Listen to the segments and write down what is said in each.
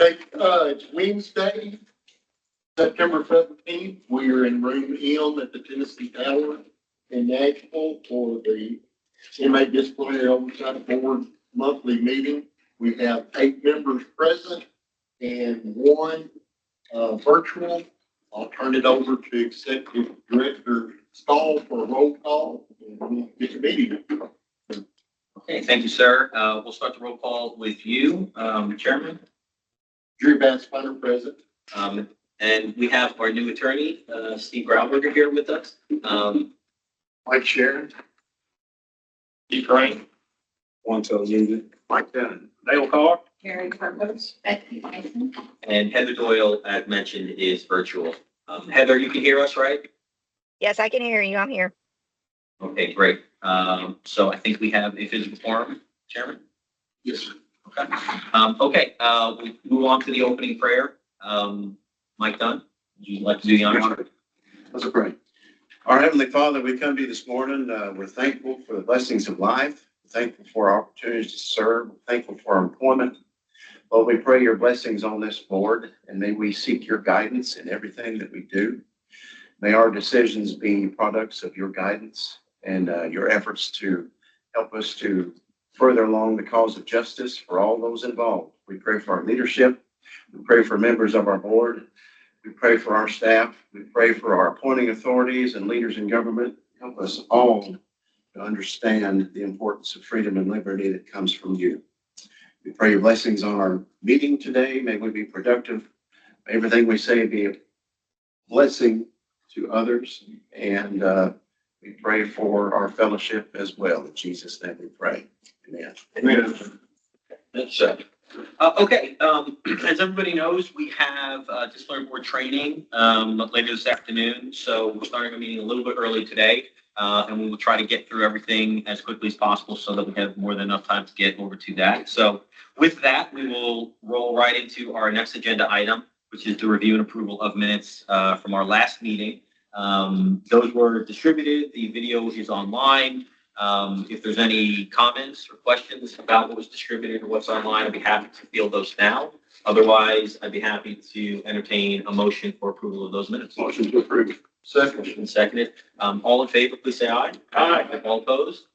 Okay, it's Wednesday, September 17th. We are in room M at the Tennessee Tower in Nashville for the Inmate Disciplinary Oversight Board monthly meeting. We have 8 members present and 1 virtual. I'll turn it over to Executive Director Stahl for a roll call and we'll get the meeting. Okay, thank you, sir. We'll start the roll call with you, Chairman. Drew Bassfider present. And we have our new attorney, Steve Grauberger, here with us. Mike Sharon. Steve Crane. Mike Dunn. Dale Carr. Gary Purpose, Becky Tyson. And Heather Doyle, as mentioned, is virtual. Heather, you can hear us, right? Yes, I can hear you. I'm here. Okay, great. So I think we have a physical forum, Chairman? Yes, sir. Okay. We move on to the opening prayer. Mike Dunn, would you like to do the honors? Let's pray. Our Heavenly Father, we come to you this morning. We're thankful for the blessings of life. We're thankful for our opportunities to serve. We're thankful for our employment. Lord, we pray your blessings on this board, and may we seek your guidance in everything that we do. May our decisions be products of your guidance and your efforts to help us to further along the cause of justice for all those involved. We pray for our leadership. We pray for members of our board. We pray for our staff. We pray for our appointing authorities and leaders in government. Help us all to understand the importance of freedom and liberty that comes from you. We pray your blessings on our meeting today. May we be productive. May everything we say be a blessing to others. And we pray for our fellowship as well. In Jesus' name we pray. Amen. Amen. That's okay. As everybody knows, we have disciplinary board training later this afternoon. So we're starting our meeting a little bit early today. And we will try to get through everything as quickly as possible so that we have more than enough time to get over to that. So with that, we will roll right into our next agenda item, which is the review and approval of minutes from our last meeting. Those were distributed. The video is online. If there's any comments or questions about what was distributed or what's online, I'd be happy to field those now. Otherwise, I'd be happy to entertain a motion for approval of those minutes. Motion to approve. Second. Seconded. All in favor, please say aye. Aye. All opposed?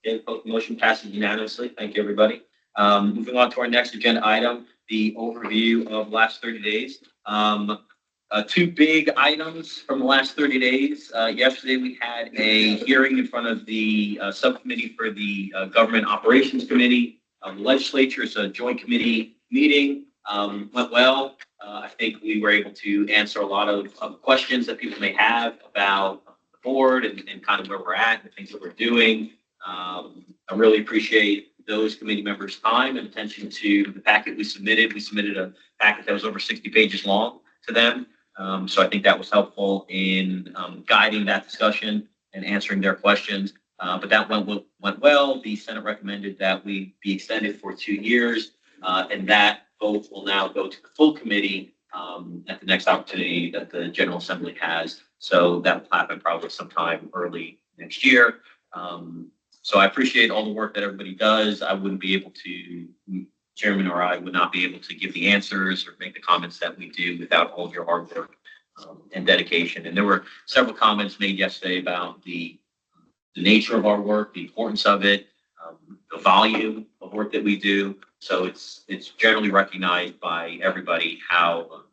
Okay, motion passes unanimously. Thank you, everybody. Moving on to our next agenda item, the overview of last 30 days. 2 big items from the last 30 days. Yesterday, we had a hearing in front of the subcommittee for the Government Operations Committee. The legislature is a joint committee meeting. Went well. I think we were able to answer a lot of questions that people may have about the board and kind of where we're at and the things that we're doing. I really appreciate those committee members' time and attention to the packet we submitted. We submitted a packet that was over 60 pages long to them. So I think that was helpful in guiding that discussion and answering their questions. But that went well. The Senate recommended that we be extended for 2 years, and that vote will now go to the full committee at the next opportunity that the General Assembly has. So that will happen probably sometime early next year. So I appreciate all the work that everybody does. I wouldn't be able to, Chairman or I would not be able to give the answers or make the comments that we do without all of your hard work and dedication. And there were several comments made yesterday about the nature of our work, the importance of it, the volume of work that we do. So it's generally recognized by everybody how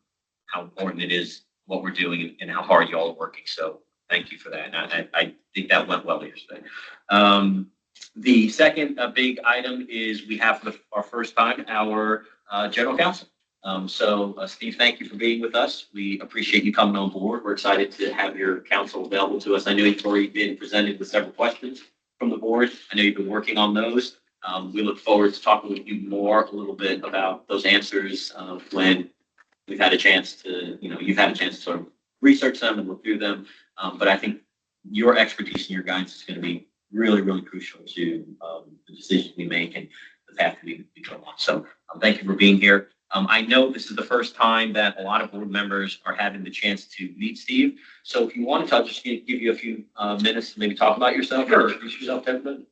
important it is what we're doing and how hard you all are working. So thank you for that. And I think that went well yesterday. The second big item is we have for our first time our general counsel. Steve, thank you for being with us. We appreciate you coming on board. We're excited to have your counsel available to us. I know you've already been presented with several questions from the board. I know you've been working on those. We look forward to talking with you more a little bit about those answers when we've had a chance to, you've had a chance to sort of research them and look through them. But I think your expertise and your guidance is going to be really, really crucial to the decisions we make and the path we go on. So thank you for being here. I know this is the first time that a lot of board members are having the chance to meet Steve. So if you want to, I'll just give you a few minutes to maybe talk about yourself or introduce yourself to everybody.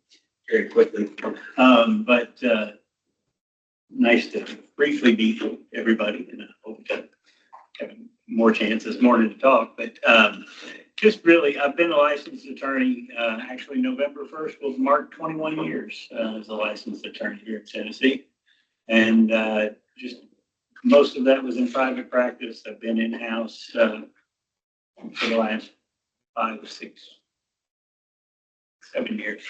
Very quickly. Nice to briefly meet everybody, and I hope to have more chance this morning to talk. But just really, I've been a licensed attorney. Actually, November 1st will mark 21 years as a licensed attorney here in Tennessee. And just most of that was in private practice. I've been in-house for the last 5 or 6, 7 years.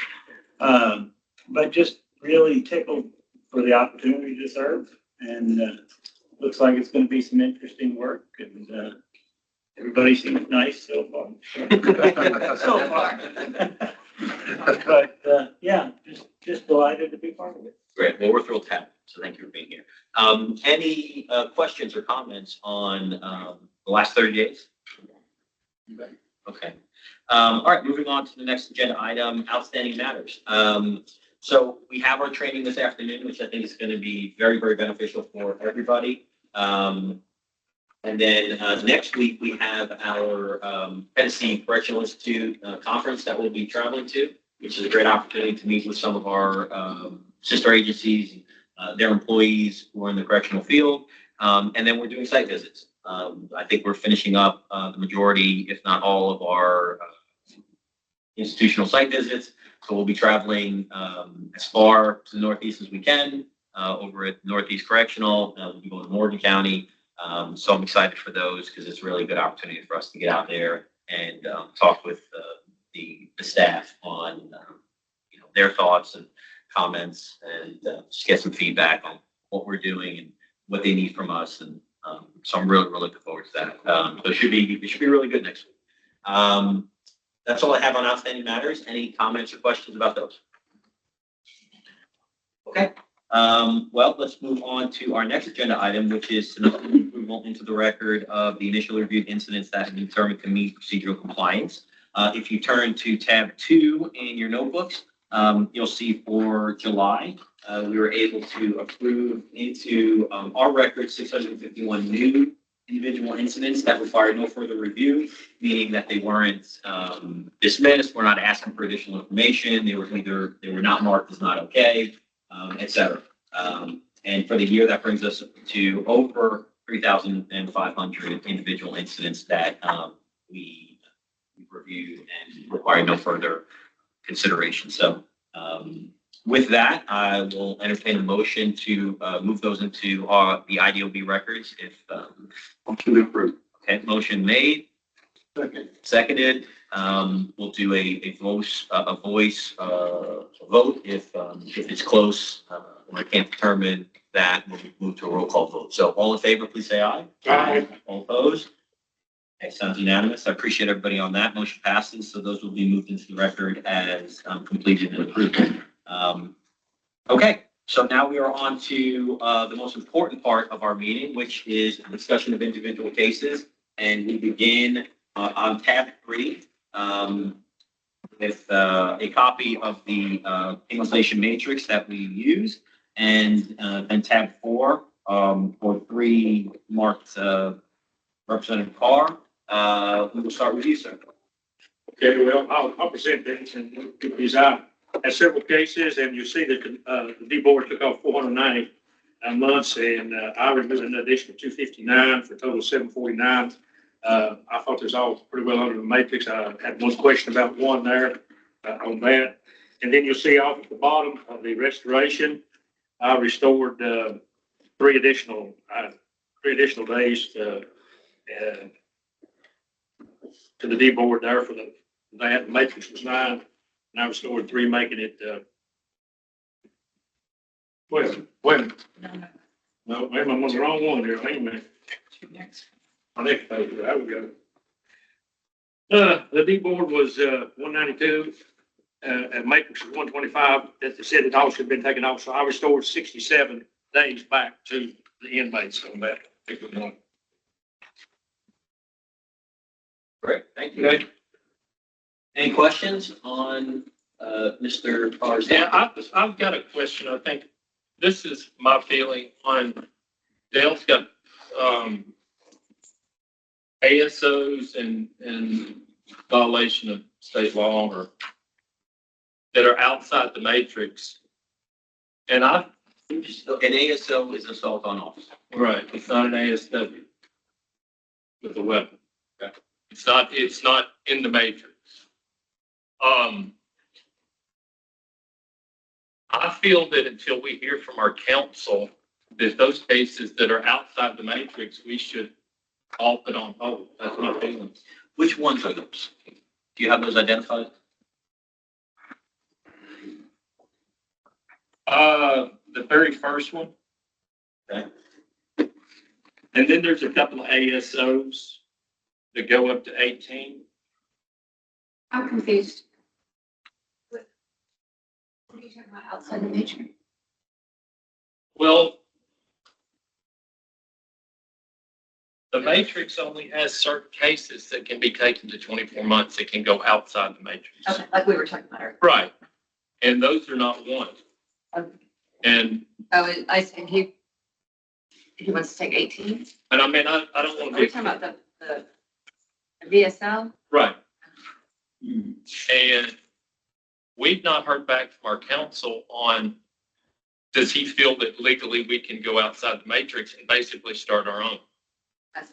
But just really tickled for the opportunity to serve. And looks like it's going to be some interesting work. And everybody seems nice so far. So far. But yeah, just delighted to be part of it. Great. Well, we're thrilled to have you. So thank you for being here. Any questions or comments on the last 30 days? Okay. All right. Moving on to the next agenda item, outstanding matters. So we have our training this afternoon, which I think is going to be very, very beneficial for everybody. And then next week we have our Tennessee Correctional Institute conference that we'll be traveling to, which is a great opportunity to meet with some of our sister agencies, their employees who are in the correctional field. And then we're doing site visits. I think we're finishing up the majority, if not all, of our institutional site visits. So we'll be traveling as far to the Northeast as we can over at Northeast Correctional. We'll be going to Morgan County. So I'm excited for those because it's really a good opportunity for us to get out there and talk with the staff on their thoughts and comments and just get some feedback on what we're doing and what they need from us. And so I'm really, really looking forward to that. So it should be really good next week. That's all I have on outstanding matters. Any comments or questions about those? Okay. Well, let's move on to our next agenda item, which is to note the approval into the record of the initially reviewed incidents that have been determined to meet procedural compliance. If you turn to tab 2 in your notebooks, you'll see for July, we were able to approve into our record 651 new individual incidents that required no further review, meaning that they weren't dismissed. We're not asking for additional information. They were not marked as not okay, et cetera. And for the year, that brings us to over 3,500 individual incidents that we reviewed and require no further consideration. So with that, I will entertain a motion to move those into the IDOB records. If Motion approved. okay, motion made, Second. seconded. We'll do a voice vote if it's close. I can't determine that, we'll move to a roll call vote. So all in favor, please say aye. Aye. All opposed? Okay, sounds unanimous. I appreciate everybody on that. Motion passes. So those will be moved into the record as completed and approved. Okay, so now we are on to the most important part of our meeting, which is the discussion of individual cases. And we begin on tab 3 with a copy of the English matrix that we use, and then tab 4 for 3 marked Representative Carr. We will start with you, sir. Okay, well, I'll present these and get these out. Had several cases, and you see that the D board took off 490 months, and I removed an additional 259 for a total of 749. I thought this all pretty well under the matrix. I had one question about one there on that. And then you'll see off at the bottom of the restoration, I restored 3 additional days to the D board there for that. The matrix was 9, and I restored 3, making it. Wait a minute. No, wait a minute, I'm on the wrong one here. Wait a minute. My next page, there we go. The D board was 192, and matrix was 125. That said it all should have been taken off, so I restored 67 days back to the inmates on that particular one. Great, thank you. Okay. Any questions on Mr. Carr's? Yeah, I've got a question. I think this is my feeling on Dale's got ASOs and violation of state law or that are outside the matrix. And I An ASO is assault on officer. Right, it's not an ASW with a weapon. Okay. It's not in the matrix. I feel that until we hear from our counsel, that those cases that are outside the matrix, we should all put on hold. That's my feeling. Which ones are those? Do you have those identified? The very first one. Okay. And then there's a couple of ASOs that go up to 18. I'm confused. What are you talking about outside the matrix? Well, the matrix only has certain cases that can be taken to 24 months that can go outside the matrix. Okay, like we were talking about earlier. Right. And those are not one. Okay. And, Oh, I said he wants to take 18. and I mean, I don't want Are we to talking about the VSL? right. And we've not heard back from our counsel on, does he feel that legally we can go outside the matrix and basically start our own?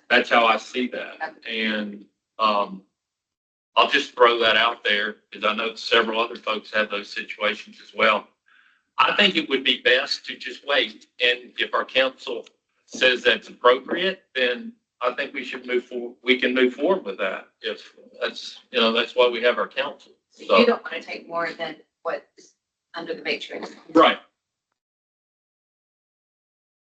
That's how I see that. And, I'll just throw that out there because I know several other folks have those situations as well. I think it would be best to just wait. And if our counsel says that's appropriate, then I think we should move forward. We can move forward with that. If that's, that's why we have our counsel. So, You don't want to take more than what is under the matrix. right.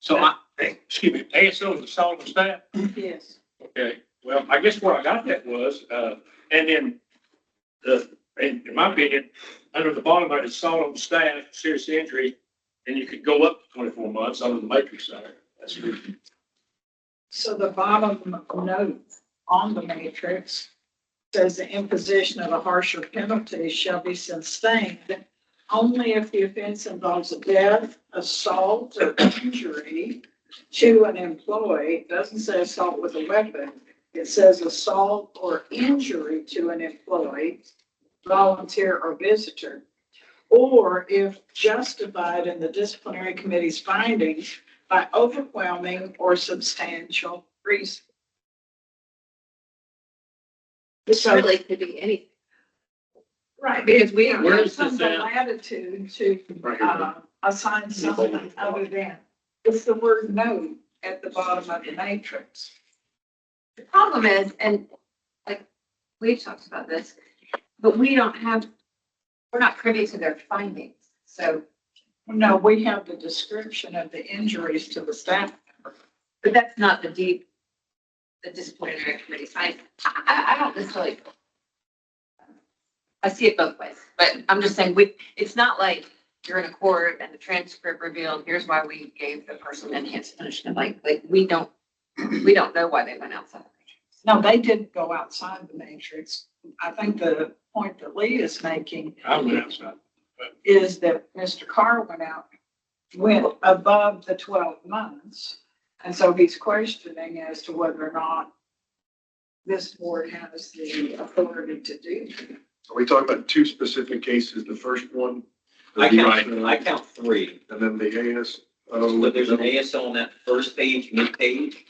So excuse me, ASO is assault on staff? Yes. Okay, well, I guess where I got that was, and then in my opinion, under the bottom of it, assault on staff, serious injury, and you could go up to 24 months under the matrix side. That's good. So the bottom note on the matrix says the imposition of a harsher penalty shall be sustained only if the offense involves a death, assault, or injury to an employee. It doesn't say assault with a weapon. It says assault or injury to an employee, volunteer, or visitor. Or if justified in the disciplinary committee's findings by overwhelming or substantial reason. This So, really could be anything. right, Because we have Where is some this at? latitude to Right here. assign something other than, it's the word no at the bottom of the matrix. The problem is, and like, we've talked about this, but we're not privy to their findings. So, No, we have the description of the injuries to the staff member. but that's not the disciplinary committee findings. I don't necessarily, I see it both ways, but I'm just saying, it's not like you're in a court and the transcript revealed, here's why we gave the person enhanced punishment. Like we don't know why they went outside. No, they didn't go outside the matrix. I think the point that Lee is making I went outside. is that Mr. Carr went above the 12 months. And so he's questioning as to whether or not this board has the authority to do that. Are we talking about two specific cases? The first one? I count three. And then the AS. So there's an ASO on that first page, mid-page.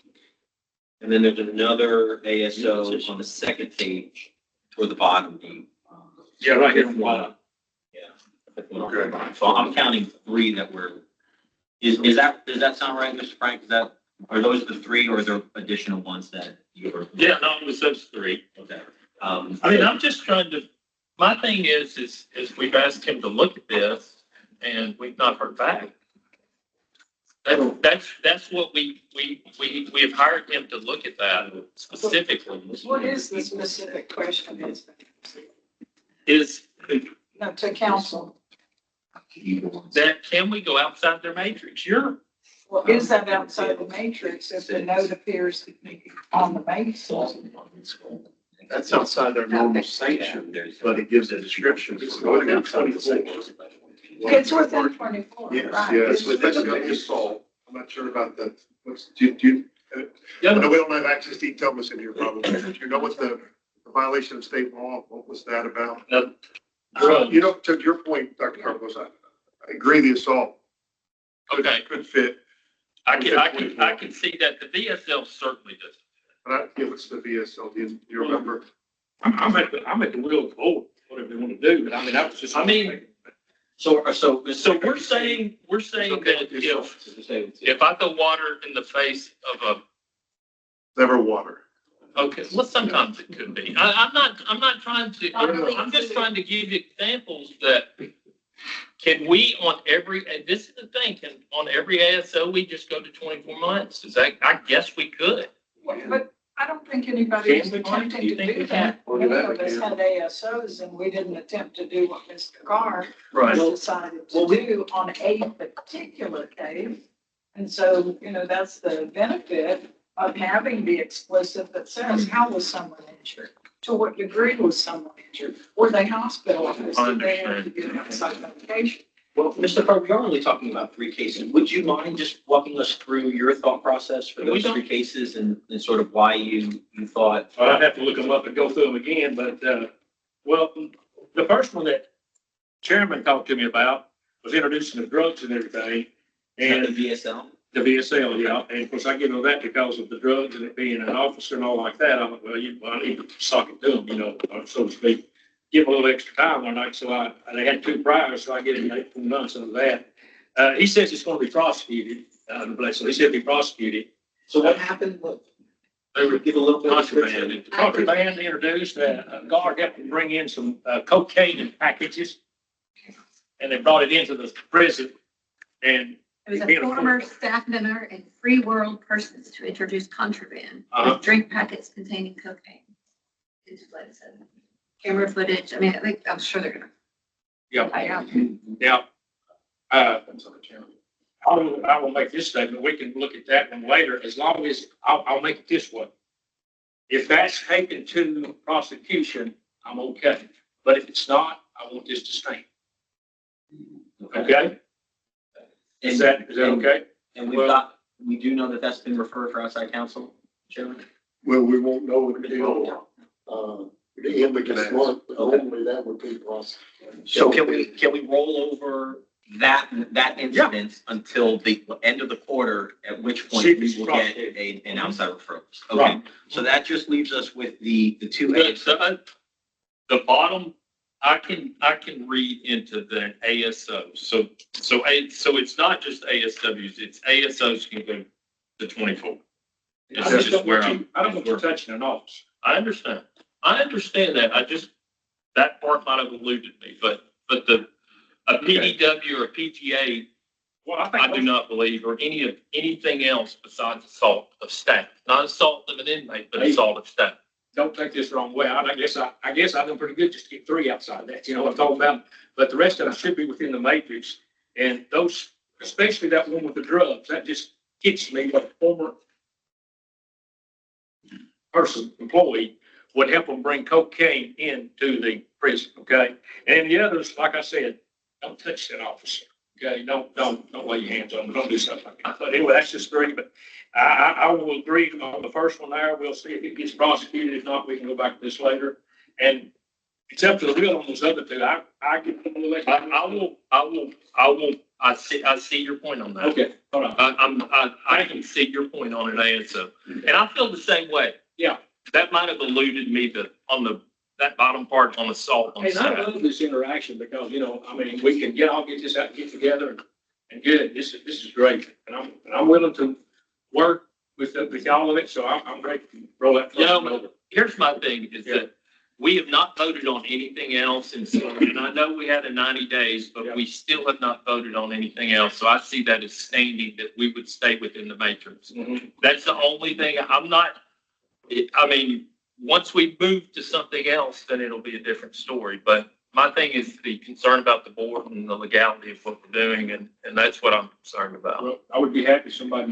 And then there's another ASO on the second page toward the bottom. Yeah, right here on the bottom. Okay. So I'm counting three that were, does that sound right, Mr. Frank? Are those the three or are there additional ones that you were? Yeah, no, it was those three. Okay. I mean, I'm just trying to, my thing is we've asked him to look at this and we've not heard back. That's what we have hired him to look at that specifically. What is the specific question Is no, to council? that, can we go outside their matrix? Sure. Well, is that outside the matrix if the note appears on the matrix? That's outside their normal sanction, but it gives a description. It's going outside the sanction. It's within 24, Yes, right? yes, but that's got to assault. I'm not sure about that. Yeah, No, we don't have access to Thomas in here probably. Do you know what the violation of state law, what was that about? no, To your point, Dr. Carlos, I agree the assault Okay, Could fit, I can see that. The VSL certainly does. but I give us the VSL, do you remember? I'm at the will of the board, whatever they want to do, but I mean, that was just. I mean, So we're saying that if I throw water in the face of Never water. okay, well, sometimes it could be. I'm not trying to, I'm just trying to give you examples that can we on every, and this is the thing, can on every ASO, we just go to 24 months? Is that, I guess we could. But I don't think anybody was Can we? attempting Do you to think do we that. can? Many of us had ASOs and we didn't attempt to do what Mr. Carr Right. decided to do on a particular case. And so, that's the benefit of having the explicit that says, how was someone injured? To what degree was someone injured? Were they hospitalized? Did they have to get outside medication? Well, Mr. Carr, we are only talking about 3 cases. Would you mind just walking us through your thought process for those 3 cases and sort of why you thought? Well, I'd have to look them up and go through them again, but, well, the first one that Chairman talked to me about was introducing the drugs and everything. And And the VSL? the VSL, yeah, and of course I get on that because of the drugs and it being an officer and all like that. I'm like, well, I need to sock it to them, so to speak. Give them a little extra time one night, so they had 2 priors, so I get him 18 months of that. He says it's gonna be prosecuted, so he said be prosecuted. So what happened? They were Give a little bit of contraband. Contraband introduced, a guard helped them bring in some cocaine in packages. And they brought it into the prison and. It was a former staff member and free world persons to introduce contraband with drink packets containing cocaine. Into what it said. Camera footage, I mean, I'm sure they're gonna. Yeah. Now, I will make this statement. We can look at that one later, as long as, I'll make it this way. If that's taken to prosecution, I'm okay. But if it's not, I want this to stand. Okay? Is that okay? And we do know that that's been referred for outside counsel, Chairman? Well, we won't know until, the end of this month, but hopefully that would be prosecuted. So can we roll over that incident until the end of the quarter, at which point we will get an outside referral? Okay, Right. so that just leaves us with the 2 The bottom, I can read into the ASO. So it's not just ASWs, it's ASOs can go to 24. I It's just where don't want you touching an office. I understand that. That part might have eluded me, but a PDW or a PGA, Well, I do not believe, or anything else besides assault of staff, not assault of an inmate, but assault of staff. Don't take this the wrong way. I guess I've done pretty good just to get 3 outside of that, what I'm talking about. But the rest of them should be within the matrix. And those, especially that one with the drugs, that just hits me what a former employee would help them bring cocaine into the prison, okay? And the others, like I said, don't touch that officer, okay? Don't lay your hands on them. Don't do stuff like that. But anyway, that's just 3, but I will agree on the first one there. We'll see if it gets prosecuted. If not, we can go back to this later. And it's up to the will on those other 2. I see your point on that. Okay, hold on. I can see your point on it, ASO. And I feel the same way. Yeah. That might have eluded me that bottom part on assault on And I staff. love this interaction because, we can all get this out, get together and good. This is great. And I'm willing to work with all of it. So I'm great to roll that. Here's my thing is that we have not voted on anything else. And I know we had a 90 days, but we still have not voted on anything else. So I see that as standing that we would stay within the matrix. Mhm. That's the only thing once we move to something else, then it'll be a different story. But my thing is the concern about the board and the legality of what we're doing. And that's what I'm concerned about. Well, I would be happy if somebody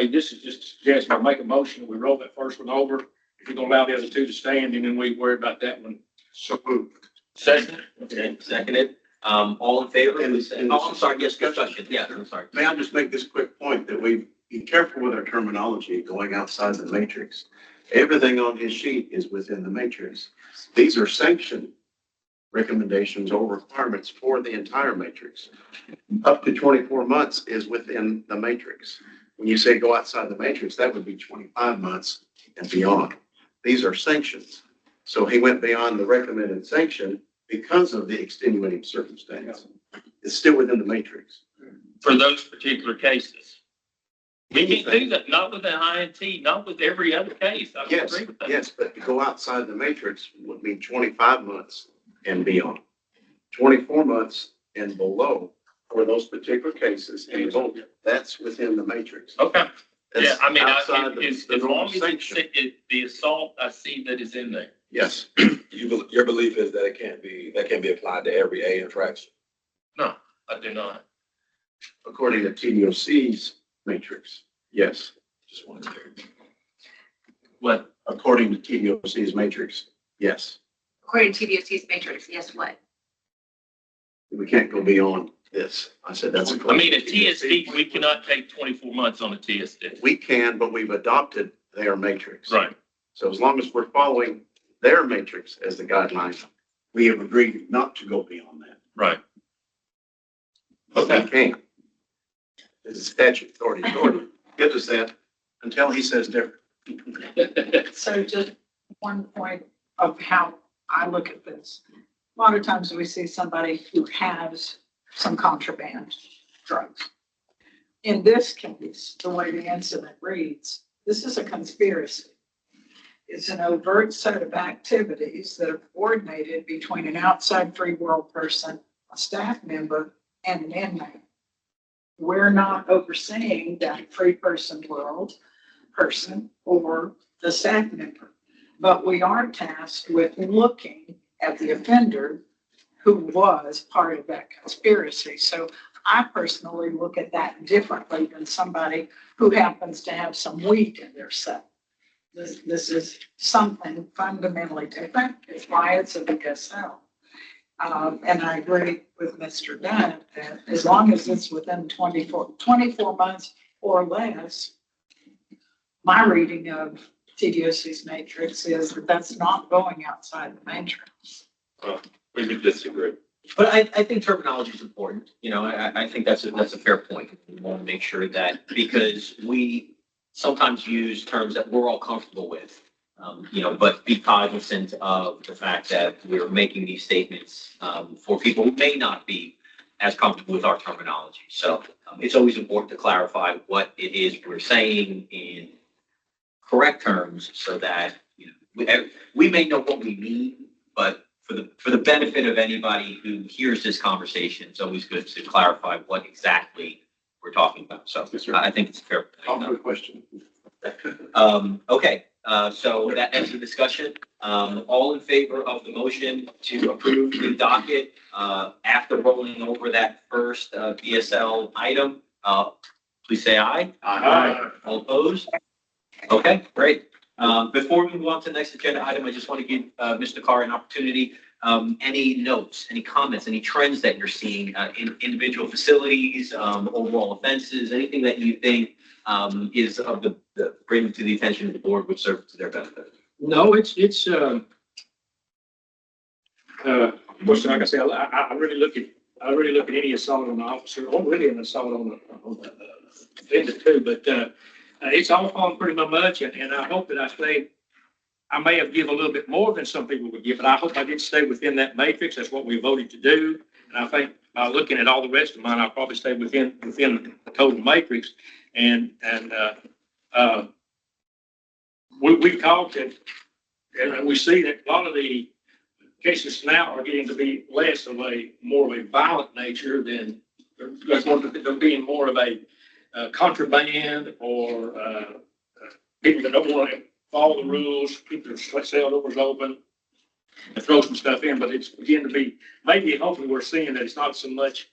this is just a suggestion. Make a motion. We roll that first one over. If you're going to allow the other 2 to stand, and then we worry about that one. So moved. Second. Okay, seconded. All in favor? And- Please say- and- Oh, I'm sorry, yes, discussion. Yeah, I'm sorry. May I just make this quick point that we be careful with our terminology going outside the matrix. Everything on his sheet is within the matrix. These are sanctioned recommendations or requirements for the entire matrix. Up to 24 months is within the matrix. When you say go outside the matrix, that would be 25 months and beyond. These are sanctions. So he went beyond the recommended sanction because of the extenuating circumstance. It's still within the matrix. For those particular cases. We can't do that, not with an INT, not with every other case. I Yes, agree with that. yes, but to go outside the matrix would mean 25 months and beyond. 24 months and below for those particular cases. And that's within the matrix. Okay. Yeah, That's I mean, outside the as normal long as sanction. the assault, I see that is in there. Yes, Your belief is that that can't be applied to every A infraction? No, I do not. according to TDOC's matrix. Yes, Just wanted to. What? according to TDOC's matrix. Yes, According to TDOC's matrix, yes, what? we can't go beyond this. I said that's. I mean, a TSD, we cannot take 24 months on a TSD. We can, but we've adopted their matrix. Right. So as long as we're following their matrix as the guideline, we have agreed not to go beyond that. Right. But we can't. It's a statute authority. Gives us that until he says different. So just one point of how I look at this. A lot of times we see somebody who has some contraband drugs. In this case, the way the incident reads, this is a conspiracy. It's an overt set of activities that are coordinated between an outside free world person, a staff member, and an inmate. We're not overseeing that free person world person or the staff member, but we are tasked with looking at the offender who was part of that conspiracy. So I personally look at that differently than somebody who happens to have some weed in their cell. This is something fundamentally different. It's why it's a BSL. And I agree with Mr. Dunn that as long as it's within 24 months or less, my reading of TDOC's matrix is that that's not going outside the matrix. We would disagree. But I think terminology is important. You know, I think that's a fair point. We want to make sure that, because we sometimes use terms that we're all comfortable with, you know, but be cognizant of the fact that we're making these statements for people who may not be as comfortable with our terminology. So it's always important to clarify what it is we're saying in correct terms so that, you know, we may know what we mean, but for the benefit of anybody who hears this conversation, it's always good to clarify what exactly we're talking about. So Yes, sir. I think it's a fair Call point. for a question. Okay, so that ends the discussion. All in favor of the motion to approve the docket after rolling over that first PSL item, please say aye. Aye. All opposed? Okay, great. Before we move on to the next agenda item, I just want to give Mr. Carr an opportunity. Any notes, any comments, any trends that you're seeing in individual facilities, overall offenses, anything that you think is of the bringing to the attention of the board would serve to their benefit? No, it's, what's like I say, I really look at any assault on an officer, or really an assault on the offender too, but, it's all falling pretty much, and I hope that I may have given a little bit more than some people would give, but I hope I did stay within that matrix. That's what we voted to do. And I think looking at all the rest of mine, I'll probably stay within the total matrix. And we've talked and we see that a lot of the cases now are getting to be less of more of a violent nature than they're being more of a contraband or people that don't want to follow the rules, keep their cell doors open and throw some stuff in, but it's beginning to be, maybe hopefully we're seeing that it's not so much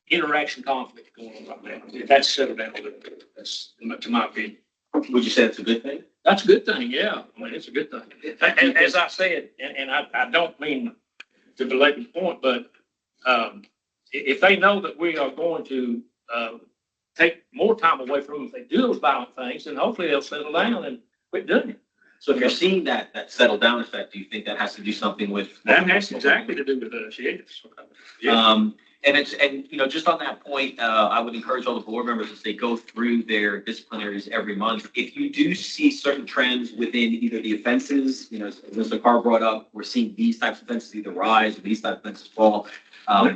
interaction conflict going on right now. That's settled down a little bit. That's to my opinion. Would you say that's a good thing? That's a good thing, yeah. I mean, it's a good thing. And as I said, and I don't mean to belabor the point, but if they know that we are going to take more time away from them if they do those violent things, then hopefully they'll settle down and quit doing it. So if you're seeing that settle down effect, do you think that has to do something with? That has exactly to do with shades. Yeah. And you know, just on that point, I would encourage all the board members as they go through their disciplinaries every month. If you do see certain trends within either the offenses, you know, as Mr. Carr brought up, we're seeing these types of offenses either rise or these types of offenses fall.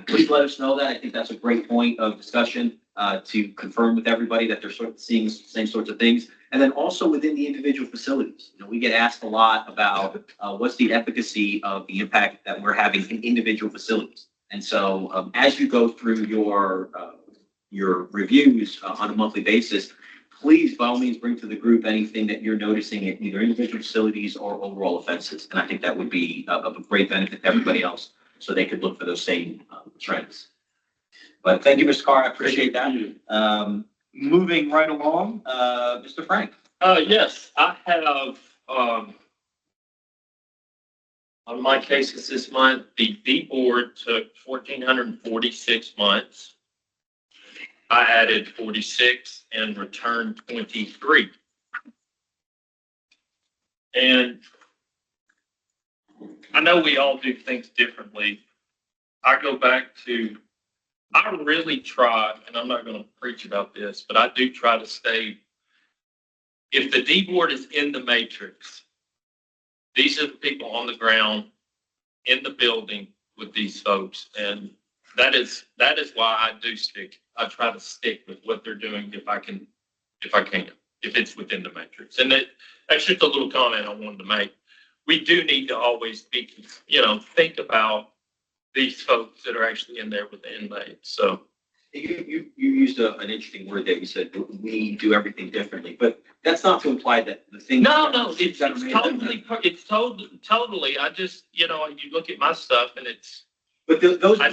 Please let us know that. I think that's a great point of discussion to confirm with everybody that they're sort of seeing the same sorts of things. And then also within the individual facilities, you know, we get asked a lot about what's the efficacy of the impact that we're having in individual facilities. And so as you go through your reviews on a monthly basis, please, by all means, bring to the group anything that you're noticing in either individual facilities or overall offenses. And I think that would be of a great benefit to everybody else, so they could look for those same trends. But thank you, Mr. Carr. I appreciate that. Moving right along, Mr. Frank. Yes, I have, on my cases this month, the D board took 1,446 months. I added 46 and returned 23. And I know we all do things differently. I go back to, I really try, and I'm not going to preach about this, but I do try to stay, if the D board is in the matrix, these are the people on the ground in the building with these folks. And that is why I do stick. I try to stick with what they're doing if I can, if it's within the matrix. And that's just a little comment I wanted to make. We do need to always be, think about these folks that are actually in there with the inmates. So You used an interesting word there. You said we do everything differently, but that's not to imply that the thing. No, it's totally. I just, you look at my stuff and it's. But those. I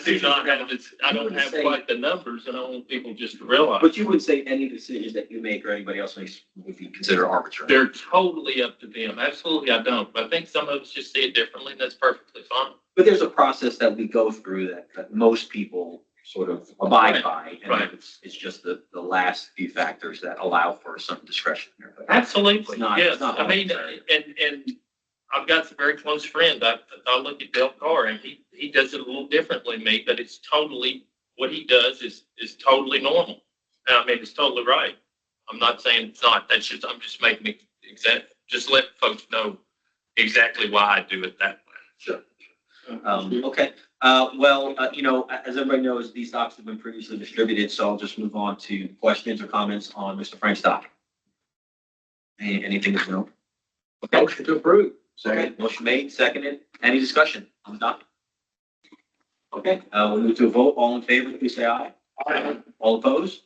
don't have quite the numbers, and I want people just to realize. But you would say any decisions that you make or anybody else makes would be considered arbitrary. They're totally up to them. Absolutely, I don't. But I think some of us just see it differently, and that's perfectly fine. But there's a process that we go through that most people sort of abide by, and Right. it's just the last few factors that allow for some discretion there. But Absolutely, It's not- yes. it's not I mean, arbitrary. and I've got some very close friends. I look at Del Carr, and he does it a little differently than me, but it's totally, what he does is totally normal. I mean, it's totally right. I'm not saying it's not. I'm just making it just let folks know exactly why I do it that way. Sure. Okay. As everybody knows, these docs have been previously distributed, so I'll just move on to questions or comments on Mr. Frank's doc. Anything to know? Okay. Motion to approve. Okay, motion made, seconded. Any discussion on the doc? Okay, we'll move to a vote. All in favor, please say aye. Aye. All opposed?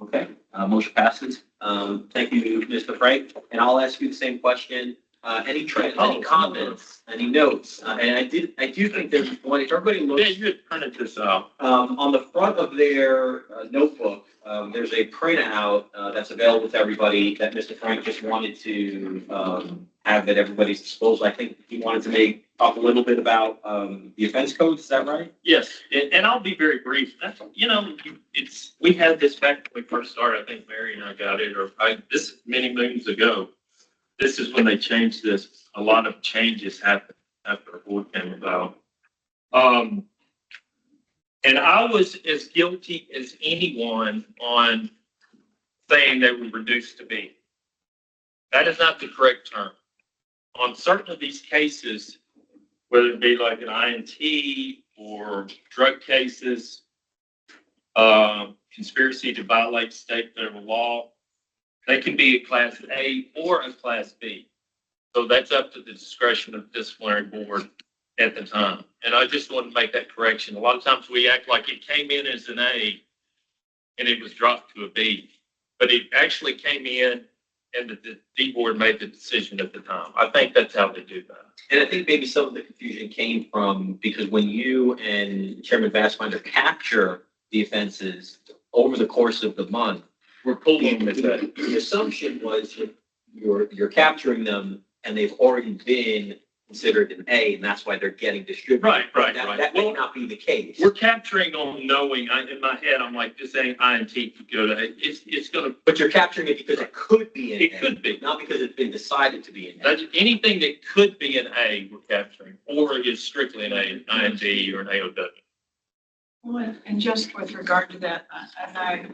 Okay, motion passes. Thank you, Mr. Frank. And I'll ask you the same question. Any trends, any comments, any notes? And I do think there's one, if everybody Yeah, looks, you had printed this out. on the front of their notebook, there's a printout that's available to everybody that Mr. Frank just wanted to have at everybody's disposal. I think he wanted to talk a little bit about the offense codes. Is that right? Yes, and I'll be very brief. That's, we had this back when we first started. I think Mary and I got it, this is many moons ago. This is when they changed this. A lot of changes happened after the board came about. And I was as guilty as anyone on saying they were reduced to be. That is not the correct term. On certain of these cases, whether it be like an INT or drug cases, conspiracy to violate state federal law, they can be a class A or a class B. So that's up to the discretion of the disciplinary board at the time. And I just want to make that correction. A lot of times we act like it came in as an A and it was dropped to a B, but it actually came in and the D board made the decision at the time. I think that's how they do that. And I think maybe some of the confusion came from because when you and Chairman Bassfinder capture the offenses over the course of the month, We're pulling them as that. the assumption was you're capturing them and they've already been considered an A, and that's why they're getting distributed. Right. That may not be the case. We're capturing on knowing, in my head, I'm like, this ain't INT could go to, it's gonna, But you're capturing it because it could be an A. it could be. Not because it's been decided to be an A. That's anything that could be an A, we're capturing, or is strictly an A, IND or an AOW. Well, and just with regard to that, and I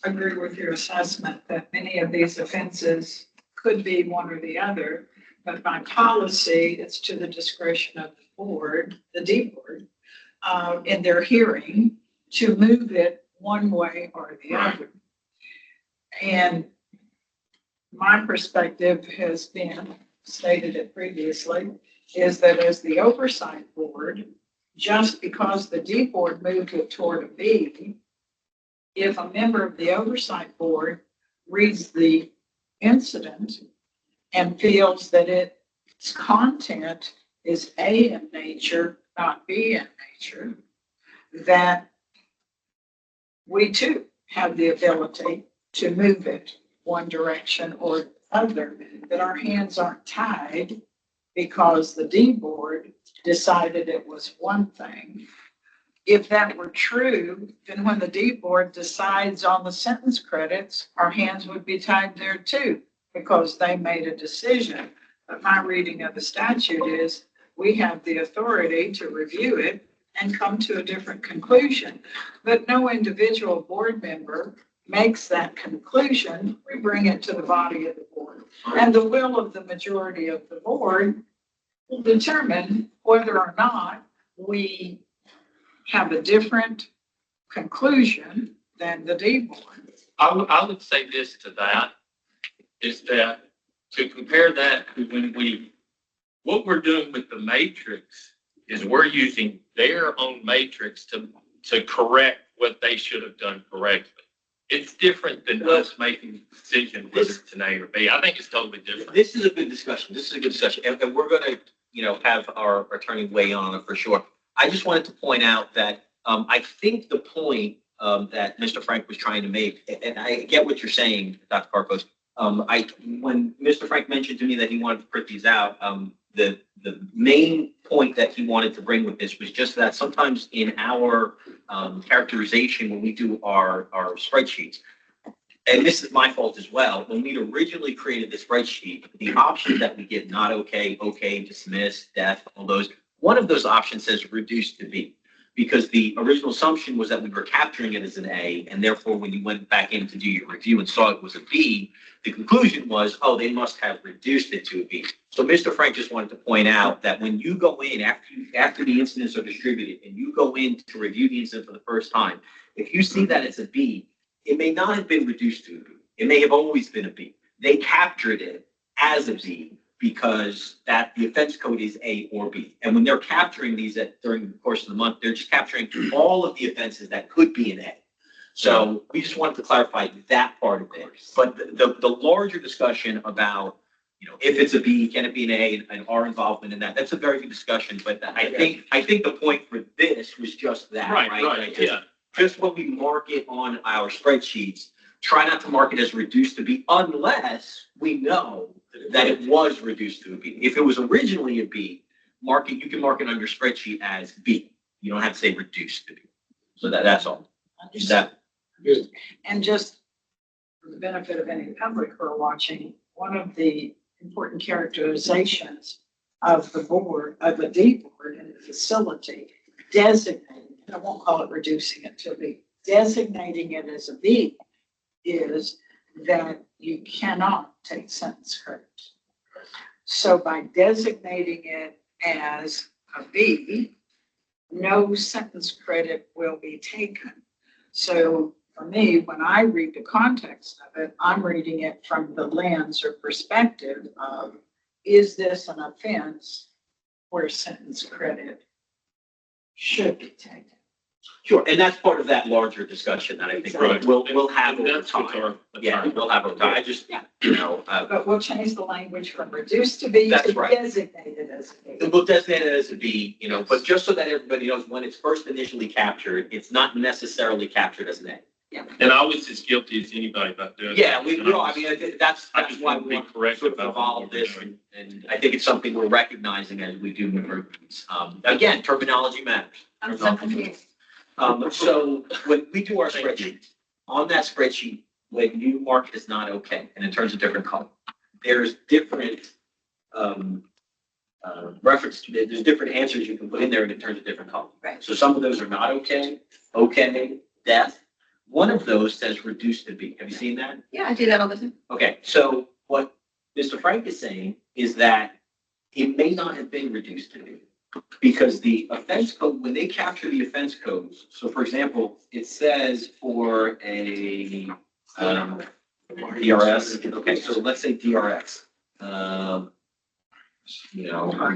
agree with your assessment that many of these offenses could be one or the other, but by policy, it's to the discretion of the board, the D board, in their hearing to move it one way or the other. And my perspective has been, stated it previously, is that as the oversight board, just because the D board moved it toward a B, if a member of the oversight board reads the incident and feels that its content is A in nature, not B in nature, that we too have the ability to move it one direction or the other, that our hands aren't tied because the D board decided it was one thing. If that were true, then when the D board decides on the sentence credits, our hands would be tied there too, because they made a decision. But my reading of the statute is we have the authority to review it and come to a different conclusion. But no individual board member makes that conclusion. We bring it to the body of the board. And the will of the majority of the board will determine whether or not we have a different conclusion than the D board. I would say this to that, is that to compare that to when what we're doing with the matrix is we're using their own matrix to correct what they should have done correctly. It's different than us making a decision whether it's an A or B. I think it's totally different. This is a good discussion. And we're going to, have our attorney weigh in on it for sure. I just wanted to point out that I think the point that Mr. Frank was trying to make, and I get what you're saying, Dr. Karpos. When Mr. Frank mentioned to me that he wanted to print these out, the main point that he wanted to bring with this was just that sometimes in our characterization, when we do our spreadsheets, and this is my fault as well, when we originally created the spreadsheet, the options that we get, not okay, dismiss, death, all those, one of those options says reduced to B, because the original assumption was that we were capturing it as an A, and therefore when you went back in to do your review and saw it was a B, the conclusion was, oh, they must have reduced it to a B. So Mr. Frank just wanted to point out that when you go in after the incidents are distributed and you go in to review the incident for the first time, if you see that it's a B, it may not have been reduced to a B. It may have always been a B. They captured it as a B because that the offense code is A or B. And when they're capturing these during the course of the month, they're just capturing all of the offenses that could be an A. So we just wanted to clarify that part of it. But the larger discussion about, if it's a B, can it be an A, and our involvement in that, that's a very good discussion. But I think the point for this was just that, right? Just when we mark it on our spreadsheets, try not to mark it as reduced to B unless we know that it was reduced to a B. If it was originally a B, you can mark it on your spreadsheet as B. You don't have to say reduced to B. So that's all. And just for the benefit of any public who are watching, one of the important characterizations of the board, of the D board and the facility, designating, I won't call it reducing it to a B, designating it as a B is that you cannot take sentence credit. So by designating it as a B, no sentence credit will be taken. So for me, when I read the context of it, I'm reading it from the lens or perspective of, is this an offense where sentence credit should be taken? Sure, and that's part of that larger discussion that I think we'll have over That's what time. our- Yeah, we'll have over time. I just, But we'll change the language from reduced to B That's to right. designated as a B. we'll designate it as a B, but just so that everybody knows, when it's first initially captured, it's not necessarily captured as an A. And I was as guilty as anybody about doing. Yeah, that. we all, I mean, that's I that's just why want to we be correct sort of about evolve this, and I think it's something we're recognizing as we do improvements. Again, terminology matters. I'm so confused. So when we do our spreadsheet, on that spreadsheet, when you mark it as not okay, and it turns a different color, there's different, there's different answers you can put in there and it turns a different color. Right. So some of those are not okay, death. One of those says reduced to B. Have you seen that? Yeah, I do that all the time. Okay, so what Mr. Frank is saying is that it may not have been reduced to B. Because the offense code, when they capture the offense codes, so for example, it says for a DRS, okay, so let's say DRX. I'm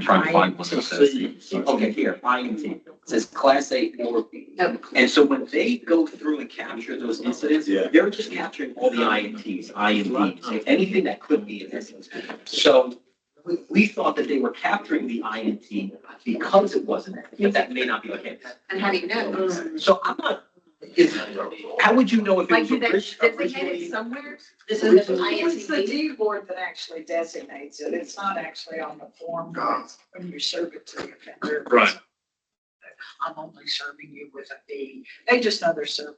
trying to find one that says, okay, here, INT. It says class A or B. No. And so when they go through and capture those incidents, they're just capturing all the INTs, anything that could be an incident. So we thought that they were capturing the INT because it wasn't, but that may not be the case. And how do you know? So I'm not, how would you know if it Like, was do they designate it originally? somewhere? It's This is the INTP. D board that actually designates it. It's not actually on the form when you serve it to the offender. Right. I'm only serving you with a B. They just know they're serving.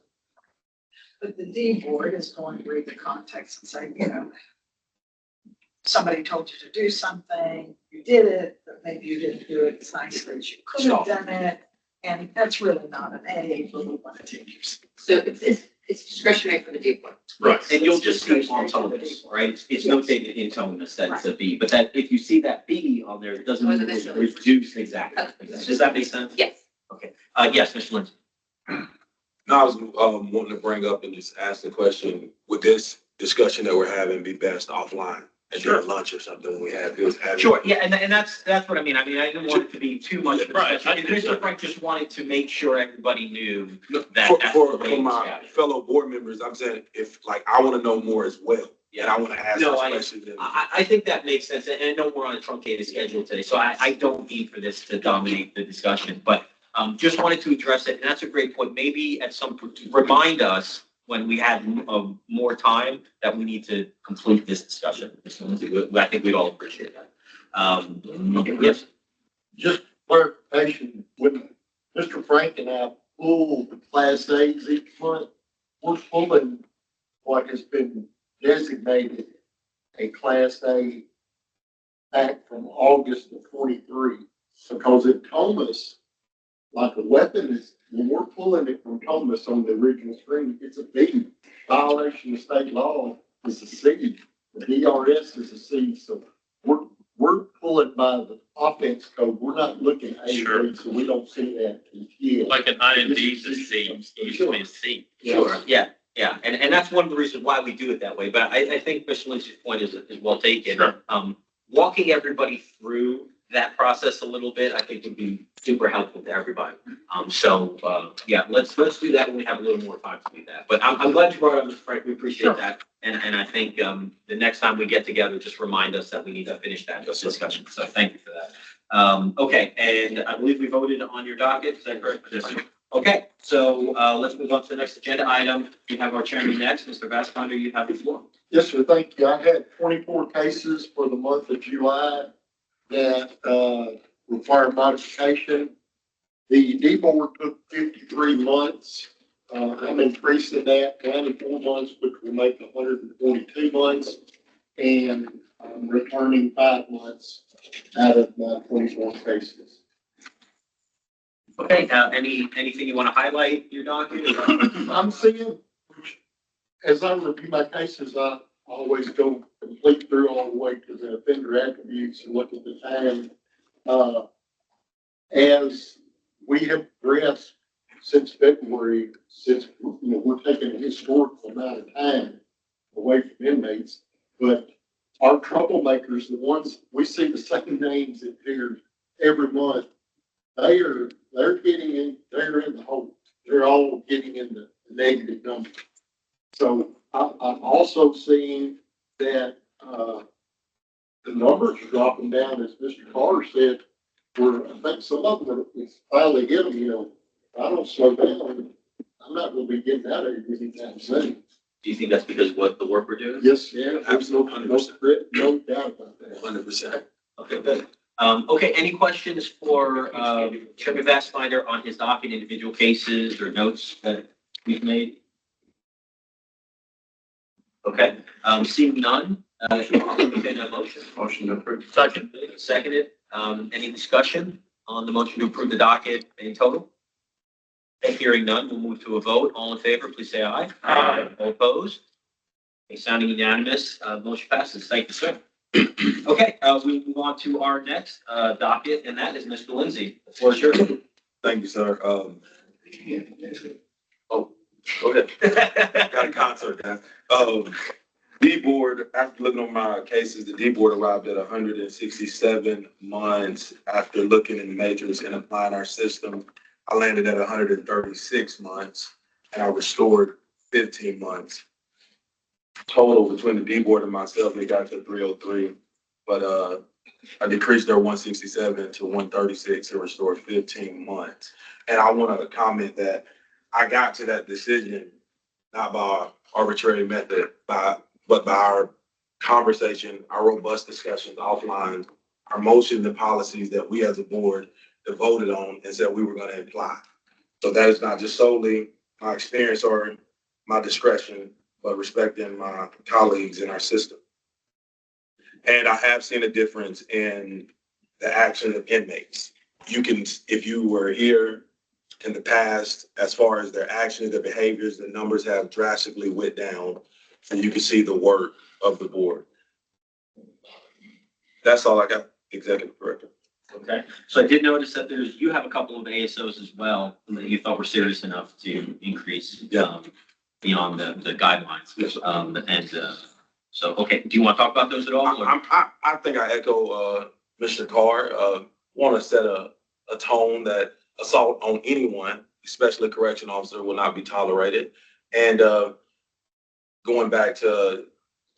But the D board is going to read the context and say, somebody told you to do something, you did it, but maybe you didn't do it as nicely as you could have done it. And that's really not an A, but we want to take you. So it's discretionary for the D board. Right, and you'll just see on Tomus, right? It's notated in Tomus that it's a B, but that if you see that B on there, it doesn't mean it's reduced exactly. Does that make sense? Yes. Okay, yes, Mr. Lindsay. Now, I was wanting to bring up and just ask the question, would this discussion that we're having be best offline? At Sure. lunch or something when we have this. Sure, yeah, and that's what I mean. I didn't want it to be too much of a Right, discussion. And Mr. Frank just wanted to make sure everybody knew that that's the For way it's my got. fellow board members, I'm saying if, like, I want to know more as well. And I want to ask No, those I- questions. and- I think that makes sense, and I know we're on a truncated schedule today, so I don't need for this to dominate the discussion, but just wanted to address it, and that's a great point. Maybe at some point, remind us when we had more time that we need to complete this discussion. I think we'd all appreciate that. Yes, Just clarification, when Mr. Frank and I pull the class A's each month, we're pulling what has been designated a class A back from August of 23. Because in Thomas, like a weapon is, when we're pulling it from Thomas on the original screen, it's a B. Violation of state law is a C. The DRS is a C. So we're pulling by the offense code. We're not looking at A, Sure. B, so we don't see that yet. Like an IND is a C, usually a C. sure, yeah, and that's one of the reasons why we do it that way, but I think Mr. Lynch's point is well taken. Sure. Walking everybody through that process a little bit, I think would be super helpful to everybody. Let's do that when we have a little more time to do that. But I'm glad you brought it up, Mr. Frank. We appreciate that. And I think, the next time we get together, just remind us that we need to finish that discussion. So thank you for that. Okay, and I believe we voted on your docket. Is that correct? Yes, sir. Okay, so, let's move on to the next agenda item. We have our chairman next, Mr. Vasconder, you have the floor. Yes, sir. Thank you. I had 24 cases for the month of July that require modification. The D board took 53 months. I'm increasing that 94 months, which will make 142 months. And I'm returning 5 months out of my 24 cases. Okay, anything you want to highlight in your document? I'm seeing, as I review my cases, I always go complete through all the way to the offender attributes and look at the time. As we have progressed since February, we're taking a historical amount of time away from inmates, but our troublemakers, the ones, we see the same names in here every month, they're in the hole. They're all getting in the negative number. So I'm also seeing that the numbers are dropping down, as Mr. Carter said, where I think some of them, it's finally hit them, I don't slow down. I'm not gonna be getting out of here anytime soon. Do you think that's because of what the work we're doing? Yes, yeah, absolutely, 100%. no doubt about that. 100%. Okay, good. Okay, any questions for, Chairman Bassfider on his docket, individual cases or notes that we've made? Okay, seeing none, I'll entertain a motion. Motion to approve. Second. Seconded. Any discussion on the motion to approve the docket in total? Okay, hearing none, we'll move to a vote. All in favor, please say aye. Aye. All opposed? Okay, sounding unanimous, motion passes. Thank you, sir. Okay, we move on to our next, docket, and that is Mr. Lindsay. The floor is yours. Thank you, sir. Oh, go ahead. Got a concert now. D board, after looking on my cases, the D board arrived at 167 months after looking in the matrix and applying our system. I landed at 136 months and I restored 15 months. Total between the D board and myself, they got to 303. But I decreased their 167 to 136 and restored 15 months. And I want to comment that I got to that decision not by arbitrary method, but by our conversation, our robust discussions offline, our motions and policies that we as a board have voted on and said we were going to apply. So that is not just solely my experience or my discretion, but respecting my colleagues in our system. And I have seen a difference in the action of inmates. You can, if you were here in the past, as far as their actions, their behaviors, the numbers have drastically went down, and you can see the work of the board. That's all I got, Executive Director. Okay, so I did notice that you have a couple of ASOs as well that you thought were serious enough to increase, beyond the guidelines. Yes, sir. So, okay, do you want to talk about those at all? or- I think I echo Mr. Carr. Want to set a tone that assault on anyone, especially a correction officer, will not be tolerated. And going back to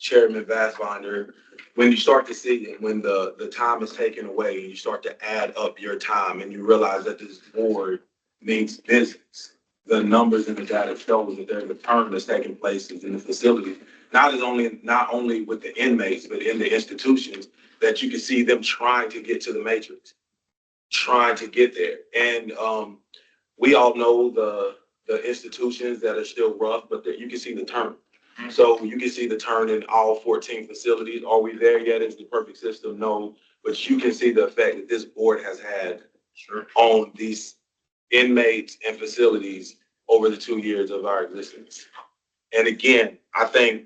Chairman Bassfinder, when you start to see it, when the time is taken away and you start to add up your time and you realize that this board means business, the numbers and the data shows that there's a turn that's taking place in the facility, not only with the inmates, but in the institutions, that you can see them trying to get to the matrix, trying to get there. And we all know the institutions that are still rough, but that you can see the turn. So you can see the turn in all 14 facilities. Are we there yet? Is the perfect system? No, but you can see the effect that this board has had on these inmates and facilities over the 2 years of our existence. And again, I think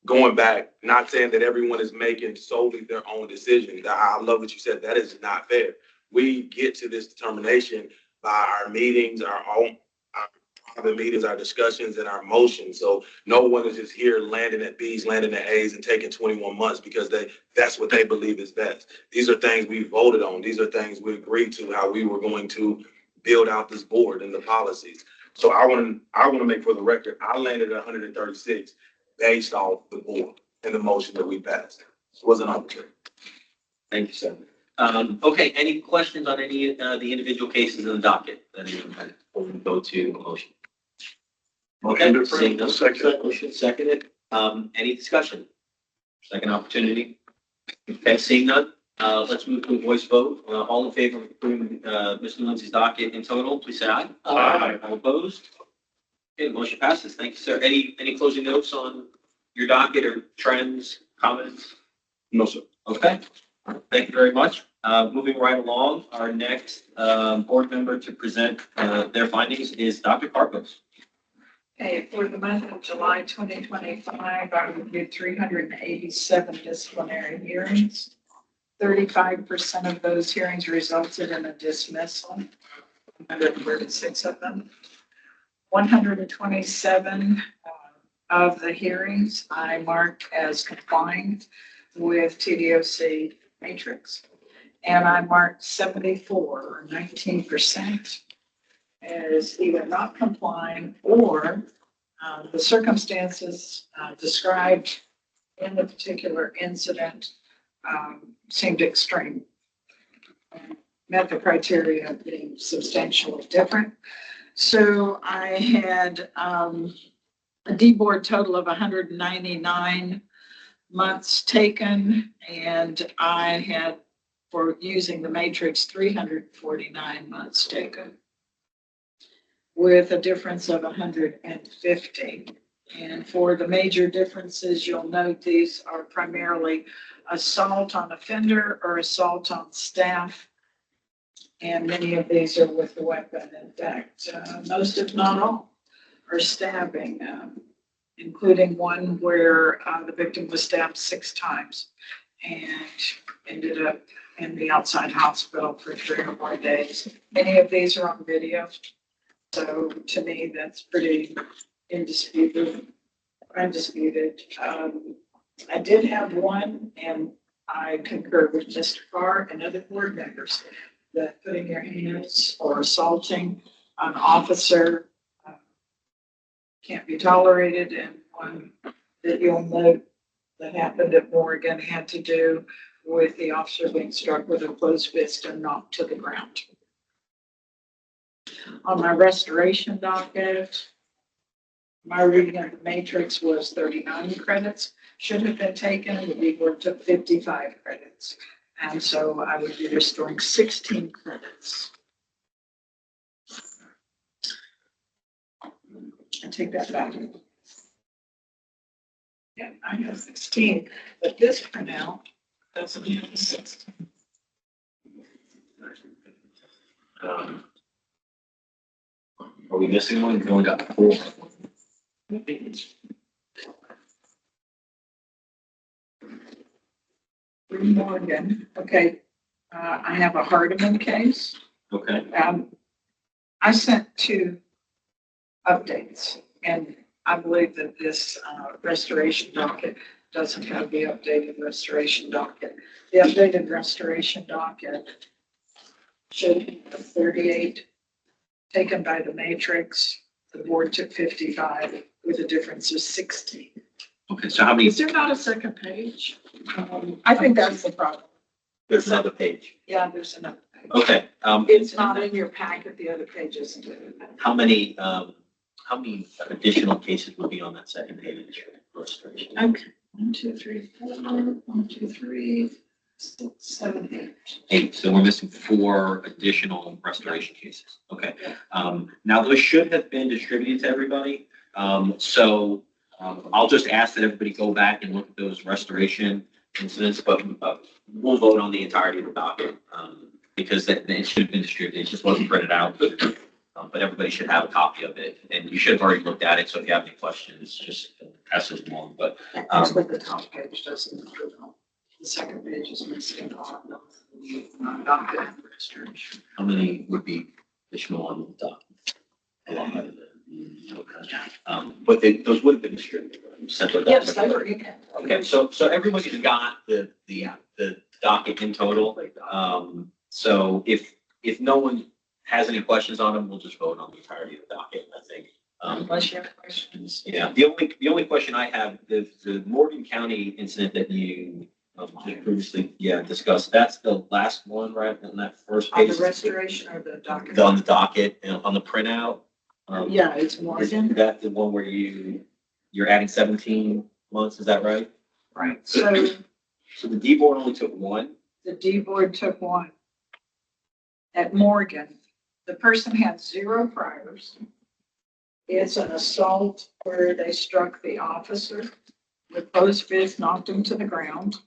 going back, not saying that everyone is making solely their own decisions. I love what you said. That is not fair. We get to this determination by our meetings, our private meetings, our discussions, and our motions. So no one is just here landing at B's, landing at A's, and taking 21 months because that's what they believe is best. These are things we voted on. These are things we agreed to, how we were going to build out this board and the policies. So I want to make for the record, I landed at 136 based off the board and the motion that we passed. It wasn't arbitrary. Thank you, sir. Okay, any questions on any of the individual cases in the docket that anyone had? We'll go to a motion. Okay, Motion to approve. seeing no Second. motion seconded. Any discussion? Second opportunity. Okay, seeing none, let's move to a voice vote. All in favor of approving Mr. Lindsay's docket in total, please say aye. Aye. All opposed? Okay, the motion passes. Thank you, sir. Any closing notes on your docket or trends, comments? No, sir. Okay, thank you very much. Moving right along, our next board member to present their findings is Dr. Carpos. Okay, for the month of July 2025, I reviewed 387 disciplinary hearings. 35% of those hearings resulted in a dismissal, 136 of them. 127 of the hearings I marked as complying with TDOC matrix. And I marked 74 or 19% as either not complying or the circumstances described in the particular incident seemed extreme. Met the criteria of being substantially different. So I had, a D-board total of 199 months taken, and I had, for using the matrix, 349 months taken, with a difference of 150. And for the major differences, you'll note these are primarily assault on offender or assault on staff. And many of these are with a weapon. In fact, most if not all are stabbing, including one where the victim was stabbed 6 times and ended up in the outside hospital for 3 or more days. Many of these are on video. So to me, that's pretty undisputed. I did have one, and I concur with Mr. Carr and other board members, that putting your hands or assaulting an officer can't be tolerated. And one that you'll note that happened at Morgan had to do with the officer being struck with a closed fist and knocked to the ground. On my restoration docket, my reading of the matrix was 39 credits should have been taken. The D-board took 55 credits. And so I would be restoring 16 credits. I take that back. Yeah, I have 16, but this printout doesn't have 16. Are we missing one? We only got 4. Morgan, okay. I have a Hardeman case. Okay. I sent 2 updates, and I believe that this restoration docket doesn't have the updated restoration docket. The updated restoration docket showed 38 taken by the matrix. The board took 55 with a difference of 16. Okay, so how many? Is there not a second page? I think that's the problem. There's another page. Yeah, there's another page. Okay. It's not in your packet, the other page isn't. How many additional cases would be on that second page? Restoration. Okay, 1, 2, 3, 4, 1, 2, 3, 6, 7, 8. 8. So we're missing 4 additional restoration cases. Okay. Now those should have been distributed to everybody. I'll just ask that everybody go back and look at those restoration incidents, but we'll vote on the entirety of the docket because it should have been distributed. It just wasn't printed out. But everybody should have a copy of it, and you should have already looked at it. So if you have any questions, just pass those along. But That's what the top page doesn't include. The second page is missing on the docket restoration. how many would be additional on the docket? A lot. Okay. But those would have been distributed. Sent to the Yes, docket. I agree. Okay, so everybody's got the docket in total. So if no one has any questions on them, we'll just vote on the entirety of the docket, I think. Unless you have questions. Yeah, the only question I have, the Morgan County incident that you just previously, discussed, that's the last one, right, on that first On page? the restoration or the docket? On the docket and on the printout? Yeah, it's Is Morgan. that the one where you're adding 17 months, is that right? Right, so So the D board only took 1? the D board took 1. At Morgan, the person had 0 priors. It's an assault where they struck the officer with closed fist, knocked him to the ground.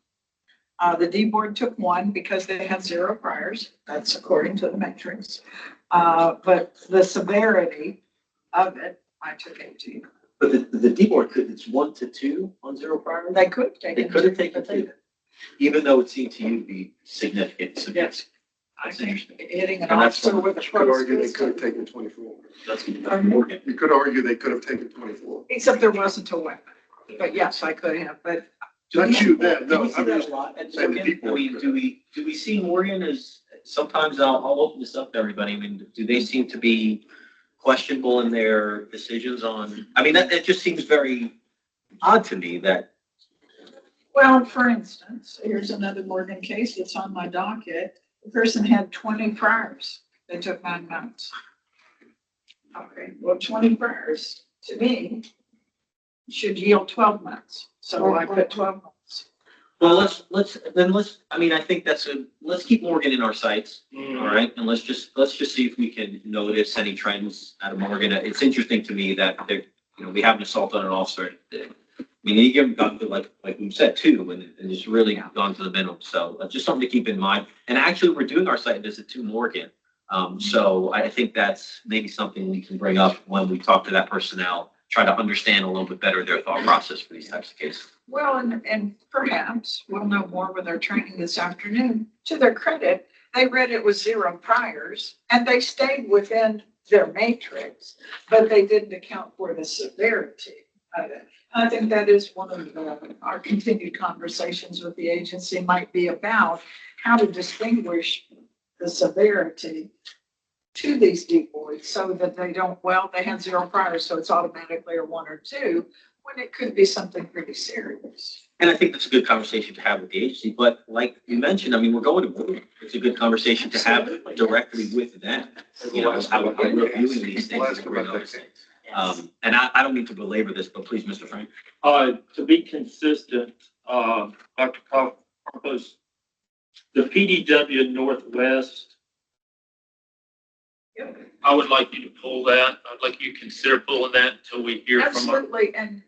The D board took 1 because they had 0 priors. That's according to the matrix. But the severity of it, I took 18. But the D board it's 1 to 2 on 0 prior? They could take They it. could have taken 2, even though it seemed to you to be significant. Yes. I think hitting an And that's officer with a You could closed argue they fist. could have taken 24. That's Pardon? Morgan. You could argue they could have taken 24. Except there wasn't a weapon. But yes, I could have, but Not you, them, Do no, we see I'm that just a lot at saying the Morgan? people I mean, do we see Morgan as, sometimes I'll open this up to everybody. I mean, do they seem to be questionable in their decisions on, I mean, that just seems very odd to me that, well, for instance, here's another Morgan case that's on my docket. The person had 20 priors. They took 9 months. Okay, well, 20 priors to me should yield 12 months. So I put 12 months. Well, I mean, I think let's keep Morgan in our sights. All right. And let's just see if we can notice any trends out of Morgan. It's interesting to me that we have an assault on an officer. I mean, he gone to like we said too, and it's really gone to the minimum. So just something to keep in mind. And actually, we're doing our site visit to Morgan. So I think that's maybe something we can bring up when we talk to that personnel, try to understand a little bit better their thought process for these types of cases. Well, and perhaps we'll know more with their training this afternoon. To their credit, they read it was 0 priors and they stayed within their matrix, but they didn't account for the severity of it. I think that is one of our continued conversations with the agency might be about how to distinguish the severity to these decoys so that they they had 0 priors, so it's automatically a 1 or 2, when it could be something pretty serious. And I think that's a good conversation to have with the agency. But like you mentioned, I mean, we're going to Bloom. It's a good conversation to have directly with them. How we're reviewing these things. And I don't mean to belabor this, but please, Mr. Frank. To be consistent, Dr. Carpos, the PDW Northwest, I would like you to pull that. I'd like you to consider pulling that until we hear from our. Absolutely, and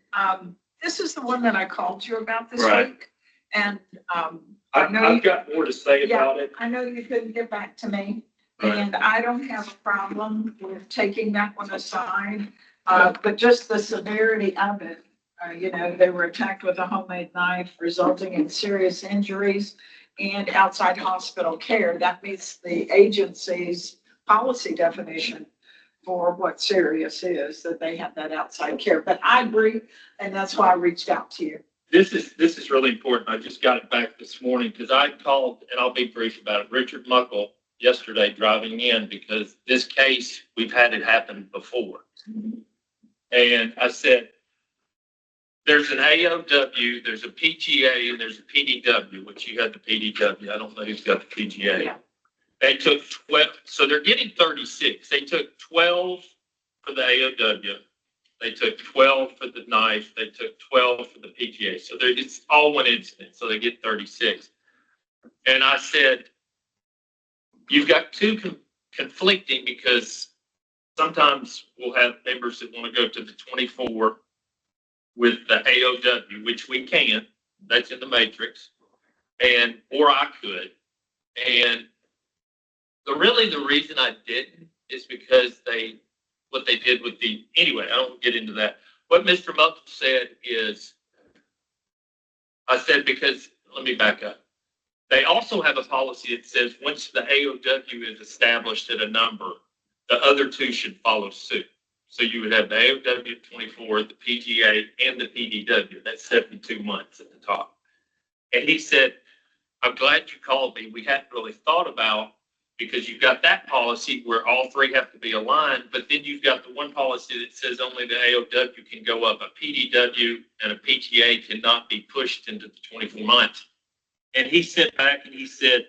this is the one that I called you about this Right. week. And I know I've got more to say about it. I know you couldn't get back to me, Right. and I don't have a problem with taking that one aside. But just the severity of it, they were attacked with a homemade knife resulting in serious injuries and outside hospital care. That meets the agency's policy definition for what serious is, that they have that outside care. But I agree, and that's why I reached out to you. This is really important. I just got it back this morning because I called, and I'll be brief about it, Richard Muckle yesterday driving in because this case, we've had it happen before. And I said, there's an AOW, there's a PGA, and there's a PDW, which you had the PDW. I don't know who's got the PGA. Yeah. They took 12, so they're getting 36. They took 12 for the AOW. They took 12 for the knife. They took 12 for the PGA. So it's all one incident. So they get 36. And I said, you've got two conflicting because sometimes we'll have members that want to go to the 24 with the AOW, which we can't. That's in the matrix. Or I could. And the reason I didn't is because what they did with anyway, I don't get into that. What Mr. Muckle said is, I said, because, let me back up. They also have a policy that says once the AOW is established at a number, the other two should follow suit. So you would have the AOW 24, the PGA, and the PDW. That's 72 months at the top. And he said, I'm glad you called me. We hadn't really thought about, because you've got that policy where all three have to be aligned, but then you've got the one policy that says only the AOW can go up. A PDW and a PTA cannot be pushed into the 24 months. And he sent back and he said,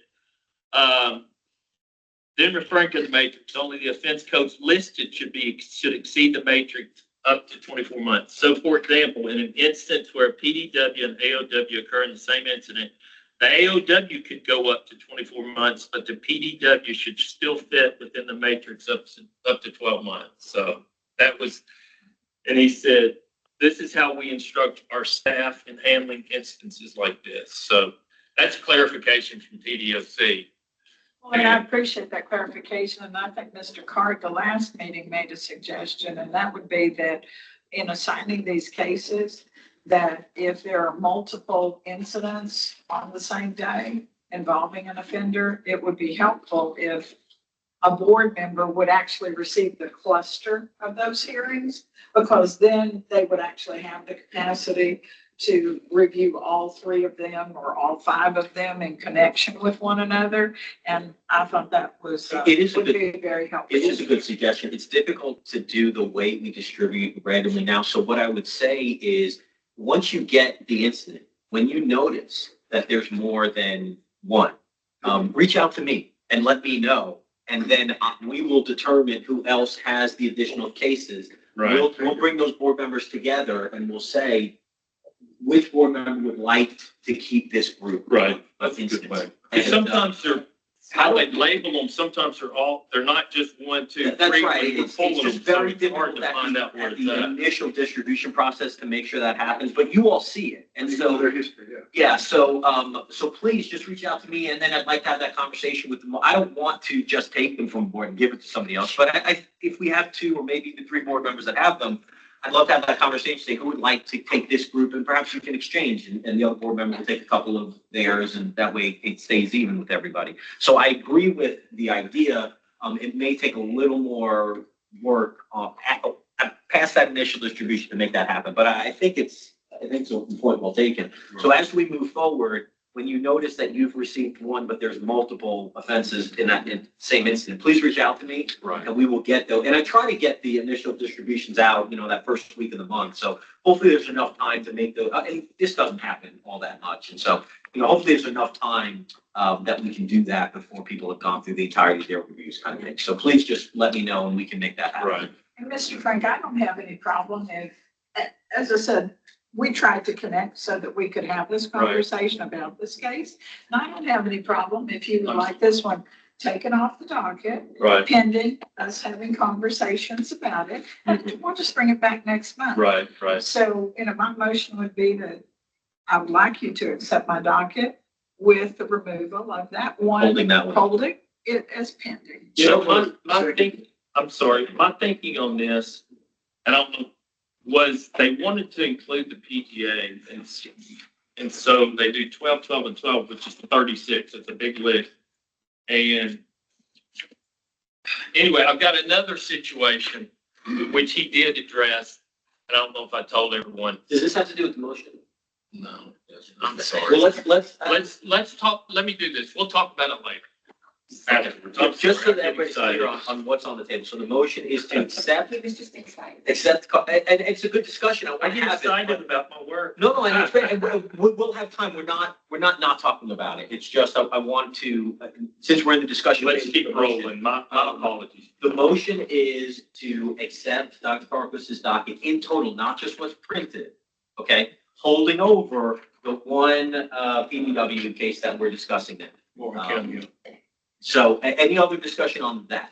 then referring to the matrix, only the offense codes listed should exceed the matrix up to 24 months. So for example, in an instance where a PDW and AOW occur in the same incident, the AOW could go up to 24 months, but the PDW should still fit within the matrix up to 12 months. So that was, and he said, this is how we instruct our staff in handling instances like this. So that's clarification from TDOC. Well, and I appreciate that clarification, and I think Mr. Carr at the last meeting made a suggestion, and that would be that in assigning these cases, that if there are multiple incidents on the same day involving an offender, it would be helpful if a board member would actually receive the cluster of those hearings, because then they would actually have the capacity to review all three of them or all five of them in connection with one another. And I thought that was would be very helpful. It is a good suggestion. It's difficult to do the way we distribute randomly now. So what I would say is, once you get the incident, when you notice that there's more than one, reach out to me and let me know and then we will determine who else has the additional cases. We'll bring those board members together and we'll say which board member would like to keep this group. Right. That's a good way. Because sometimes they're, how they label them, sometimes they're not just 1, 2, 3. That's right. We're It's pulling just them, so very it's hard difficult to find out where at it's the at. initial distribution process to make sure that happens, but you all see it. And so, Their history, yeah. yeah, so please just reach out to me and then I'd like to have that conversation with them. I don't want to just take them from board and give it to somebody else, but if we have 2 or maybe the 3 board members that have them, I'd love to have that conversation, say who would like to take this group and perhaps you can exchange and the other board member can take a couple of theirs and that way it stays even with everybody. So I agree with the idea. It may take a little more work past that initial distribution to make that happen, but I think it's a point well taken. So as we move forward, when you notice that you've received one, but there's multiple offenses in that same incident, please reach out to me. Right. And we will get those. And I try to get the initial distributions out, that first week of the month. So hopefully there's enough time to make those, and this doesn't happen all that much. And so, hopefully there's enough time that we can do that before people have gone through the entirety of their reviews kind of thing. So please just let me know and we can make that happen. Right. And Mr. Frank, I don't have any problem if, as I said, we tried to connect so that we could have this conversation about this case. And I don't have any problem if you would like this one taken off the docket, Right. pending us having conversations about it. And we'll just bring it back next month. Right. So, my motion would be that I would like you to accept my docket with the removal of that one. Holding that one. Holding it as pending. I'm sorry, my thinking on this, and I don't know, was they wanted to include the PGA and so they do 12, 12, and 12, which is 36. It's a big list. And anyway, I've got another situation which he did address, and I don't know if I told everyone. Does this have to do with the motion? No, I'm sorry. Well, Let's talk, let me do this. We'll talk about it later. Afterwards. I'm just so sorry, that I'm getting everybody's clear excited. on what's on the table. So the motion is to accept, He was just excited. and it's a good discussion. I I want to get have it. excited about my work. No, and it's great. And we'll have time. We're not talking about it. It's just, I want to, since we're in the discussion. Let's keep rolling. My apologies. The motion is to accept Dr. Farquhar's docket in total, not just what's printed, okay? Holding over the one PDW case that we're discussing then. So any other discussion on that?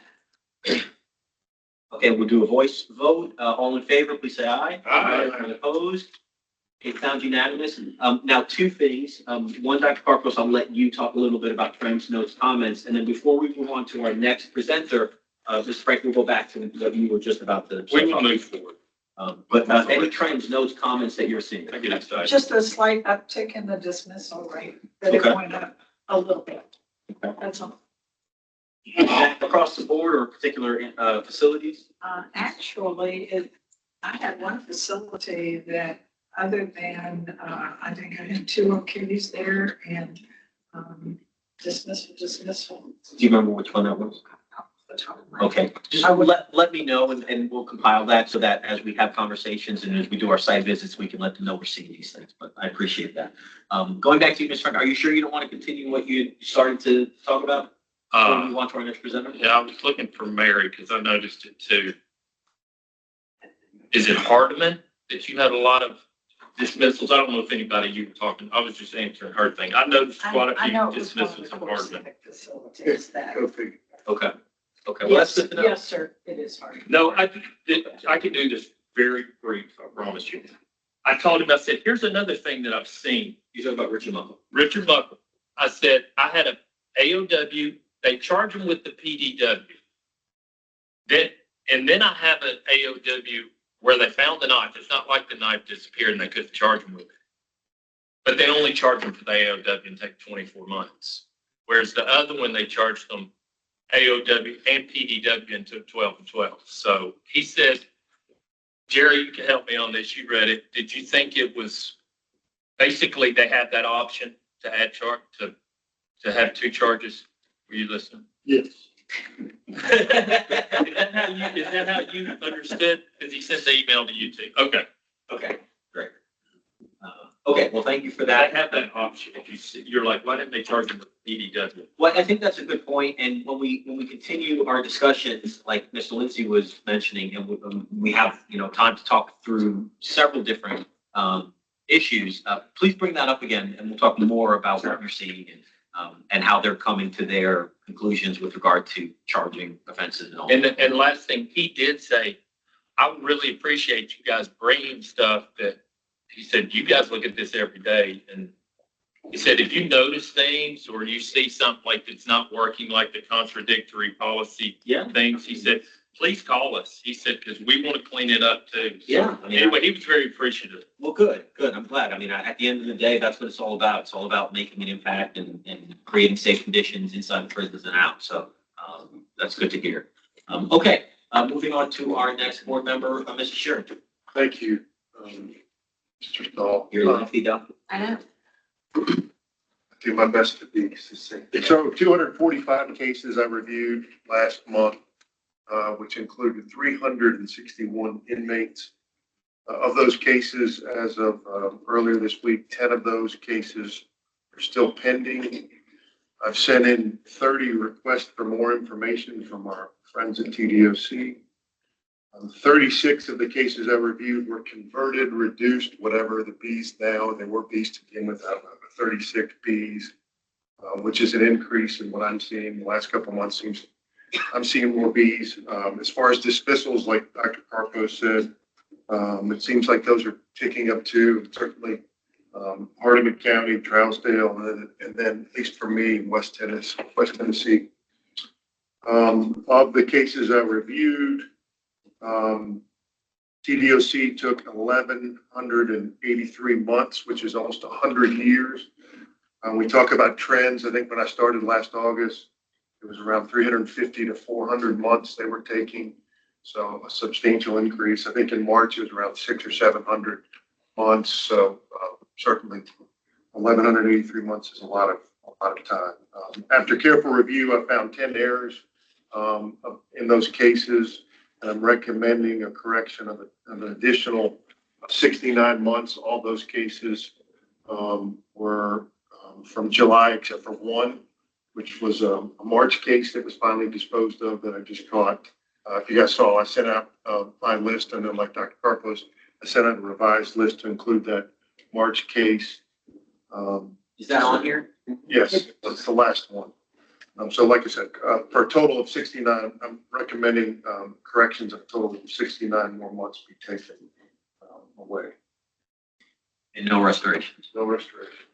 Okay, we'll do a voice vote. All in favor, please say aye. Aye. Anyone opposed? It sounds unanimous. Now, 2 things. One, Dr. Farquhar, I'll let you talk a little bit about trends, notes, comments. And then before we move on to our next presenter, Mr. Frank, we'll go back to what you were just about to. We will move forward. But any trends, notes, comments that you're seeing? I get excited. Just a slight uptick in the dismissal rate, that it Okay. went up a little bit. Okay. That's all. Is that across the board or particular facilities? Actually, I had one facility that, other than, I think I had 2 OQs there and, dismissal. Do you remember which one that was? Off the top of my head. Okay, just let me know and we'll compile that so that as we have conversations and as we do our site visits, we can let them know we're seeing these things, but I appreciate that. Going back to you, Ms. Frank, are you sure you don't want to continue what you started to talk about? Or you want to our next presenter? Yeah, I was looking for Mary because I noticed it too. Is it Hardeman that you had a lot of dismissals? I don't know if anybody you were talking, I was just answering her thing. I noticed quite I a know few it was one of dismissals the of core Hardeman. civic facilities that. Go figure. Okay, well, that's Yes, good to know. yes, sir, it is hard. No, I can do this very brief, I promise you. I told him, I said, here's another thing that I've seen. You talking about Richard Muckle? Richard Buckle. I said, I had a AOW, they charge him with the PDW. And then I have an AOW where they found the knife. It's not like the knife disappeared and they couldn't charge him with it. But they only charge him for the AOW and take 24 months. Whereas the other one, they charged them AOW and PDW and took 12 and 12. So he said, Jerry, you can help me on this. You read it. Did you think it was basically they had that option to add to have 2 charges? Were you listening? Yes. Is that how you understood? Because he sent the email to you too. Okay. Okay, great. Okay, well, thank you for They that. have that option. If you see, you're like, why didn't they charge them with EDW? Well, I think that's a good point. And when we continue our discussions, like Mr. Lindsay was mentioning, and we have, time to talk through several different, issues, please bring that up again and we'll talk more about what you're seeing and how they're coming to their conclusions with regard to charging offenses and all. And the last thing, he did say, I really appreciate you guys bringing stuff that, he said, you guys look at this every day. And he said, if you notice things or you see something like that's not working, like the contradictory policy things, he said, please call us. He said, because we want to clean it up too. So, Yeah, I mean, anyway, he was very appreciative. Well, good. I'm glad. I mean, at the end of the day, that's what it's all about. It's all about making an impact and creating safe conditions inside the prisons and out. So that's good to hear. Okay, moving on to our next board member, Mr. Sheeran. Thank you, Mr. Stahl. You're lefty, Doc. I know. I do my best to be succinct. So 245 cases I reviewed last month, which included 361 inmates. Of those cases, as of earlier this week, 10 of those cases are still pending. I've sent in 30 requests for more information from our friends at TDOC. 36 of the cases I reviewed were converted, reduced, whatever the Bs now. They were Bs to begin with, 36 Bs, which is an increase in what I'm seeing the last couple of months. I'm seeing more Bs. As far as dismissals, like Dr. Carpo said, it seems like those are ticking up too. Certainly, Hardeman County, Trousdale, and then at least for me, West Tennessee. Of the cases I reviewed, TDOC took 1,183 months, which is almost 100 years. We talk about trends. I think when I started last August, it was around 350 to 400 months they were taking. So a substantial increase. I think in March it was around 600 or 700 months. So certainly 1,183 months is a lot of time. After careful review, I found 10 errors in those cases. And I'm recommending a correction of an additional 69 months. All those cases were from July, except for one, which was a March case that was finally disposed of that I just caught. If you guys saw, I sent out my list, and then like Dr. Carpos, I sent out a revised list to include that March case. Is that on here? Yes, that's the last one. So like I said, for a total of 69, I'm recommending corrections of a total of 69 more months be taken away. And no restorations. No restoration.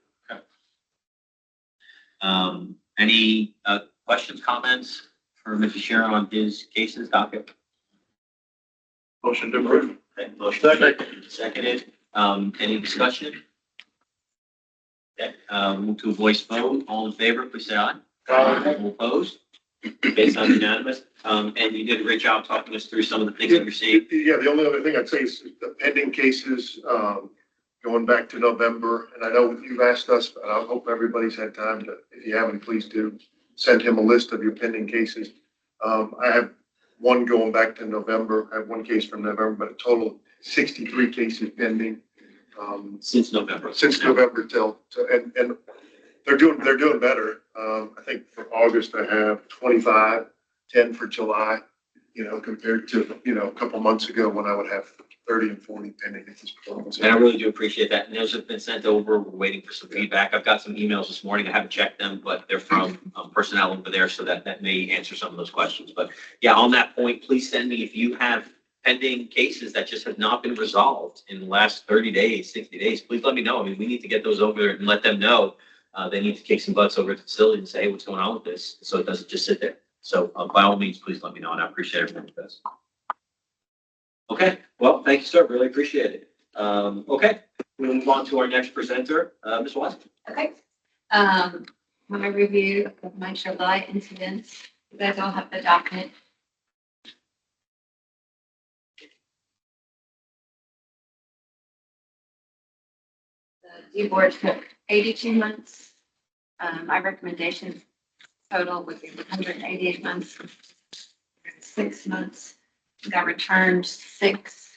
Any questions, comments for Mr. Sheeran on his cases, docket? Motion to approve. Okay, motion seconded. Any discussion? Okay, move to a voice vote. All in favor, please say aye. All opposed? Okay, sounds unanimous. And you did a great job talking us through some of the things that you're seeing. Yeah, the only other thing I'd say is the pending cases going back to November. And I know you've asked us, but I hope everybody's had time to, if you haven't, please do send him a list of your pending cases. I have one going back to November. I have one case from November, but a total of 63 cases pending. Since November. Since November and they're doing better. I think for August I have 25, 10 for July, compared to, a couple months ago when I would have 30 and 40 pending at this point. And I really do appreciate that. And those have been sent over. We're waiting for some feedback. I've got some emails this morning. I haven't checked them, but they're from personnel over there, so that may answer some of those questions. But yeah, on that point, please send me if you have pending cases that just have not been resolved in the last 30 days, 60 days, please let me know. I mean, we need to get those over there and let them know. They need to kick some butts over at the facility and say, hey, what's going on with this? So it doesn't just sit there. So by all means, please let me know, and I appreciate everything with this. Okay, well, thank you, sir. Really appreciate it. Okay, we'll move on to our next presenter, Ms. Watson. Okay. My review of my July incidents. You guys all have the document. The D board took 82 months. My recommendation total would be 188 months. 6 months. Got returned 6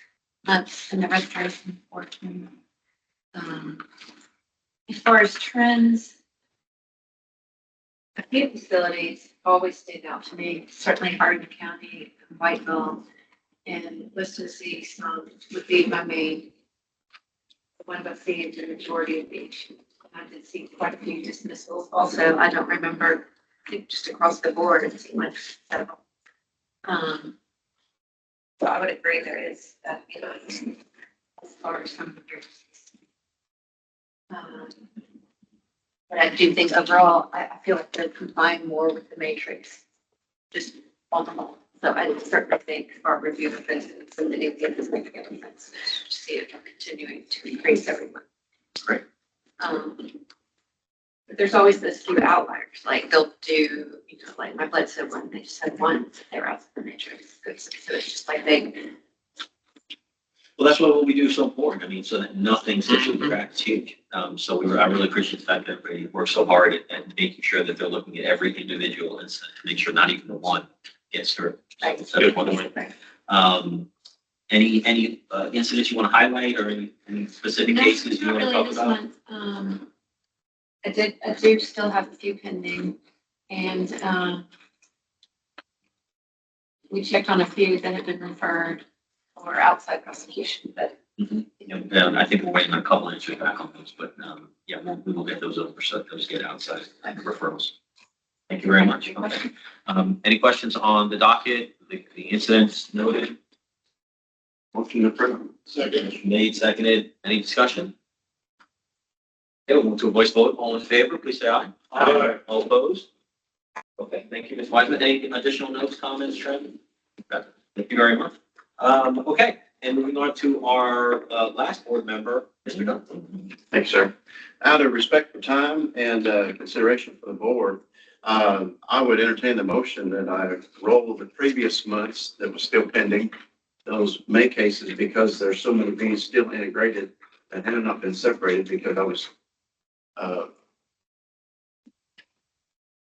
months, and the restoration 14. As far as trends, a few facilities always stand out to me, certainly Hardin County, Whiteville, and West Tennessee, would be my main. One of us seeing the majority of each. I did see quite a few dismissals. Also, I don't remember, I think just across the board, it seemed like several. So I would agree there is, as far as some of your. But I do think overall, I feel like they're complying more with the matrix, just on the whole. So I certainly think our review of this and submitting the is making a difference. To see it continuing to increase every month. Great. But there's always those few outliers, like they'll do, like my blood cell one, they just had one, they were out of the matrix. So it's just like they. Well, that's what we do so important. I mean, so that nothing slips through the cracks is huge. I really appreciate the fact that everybody works so hard at making sure that they're looking at every individual incident to make sure not even the one gets through. So that's a good point. Any incidents you want to highlight or any specific cases you want to talk about? I do still have a few pending, and we checked on a few that have been referred or outside prosecution, but. And I think we're waiting on a couple answers back on those, but we will get those over so those get outside referrals. Thank you very much. Okay. Any questions on the docket, the incidents noted? Motion approved. Second. Made, seconded. Any discussion? Okay, we'll move to a voice vote. All in favor, please say aye. Aye. All opposed? Okay, thank you, Ms. Wiseman. Any additional notes, comments, Trent? Okay, thank you very much. Okay, and moving on to our last board member, Mr. Dunn. Thanks, sir. Out of respect for time and consideration for the board, I would entertain the motion that I roll the previous months that was still pending, those May cases, because there's so many being still integrated and have not been separated, because I was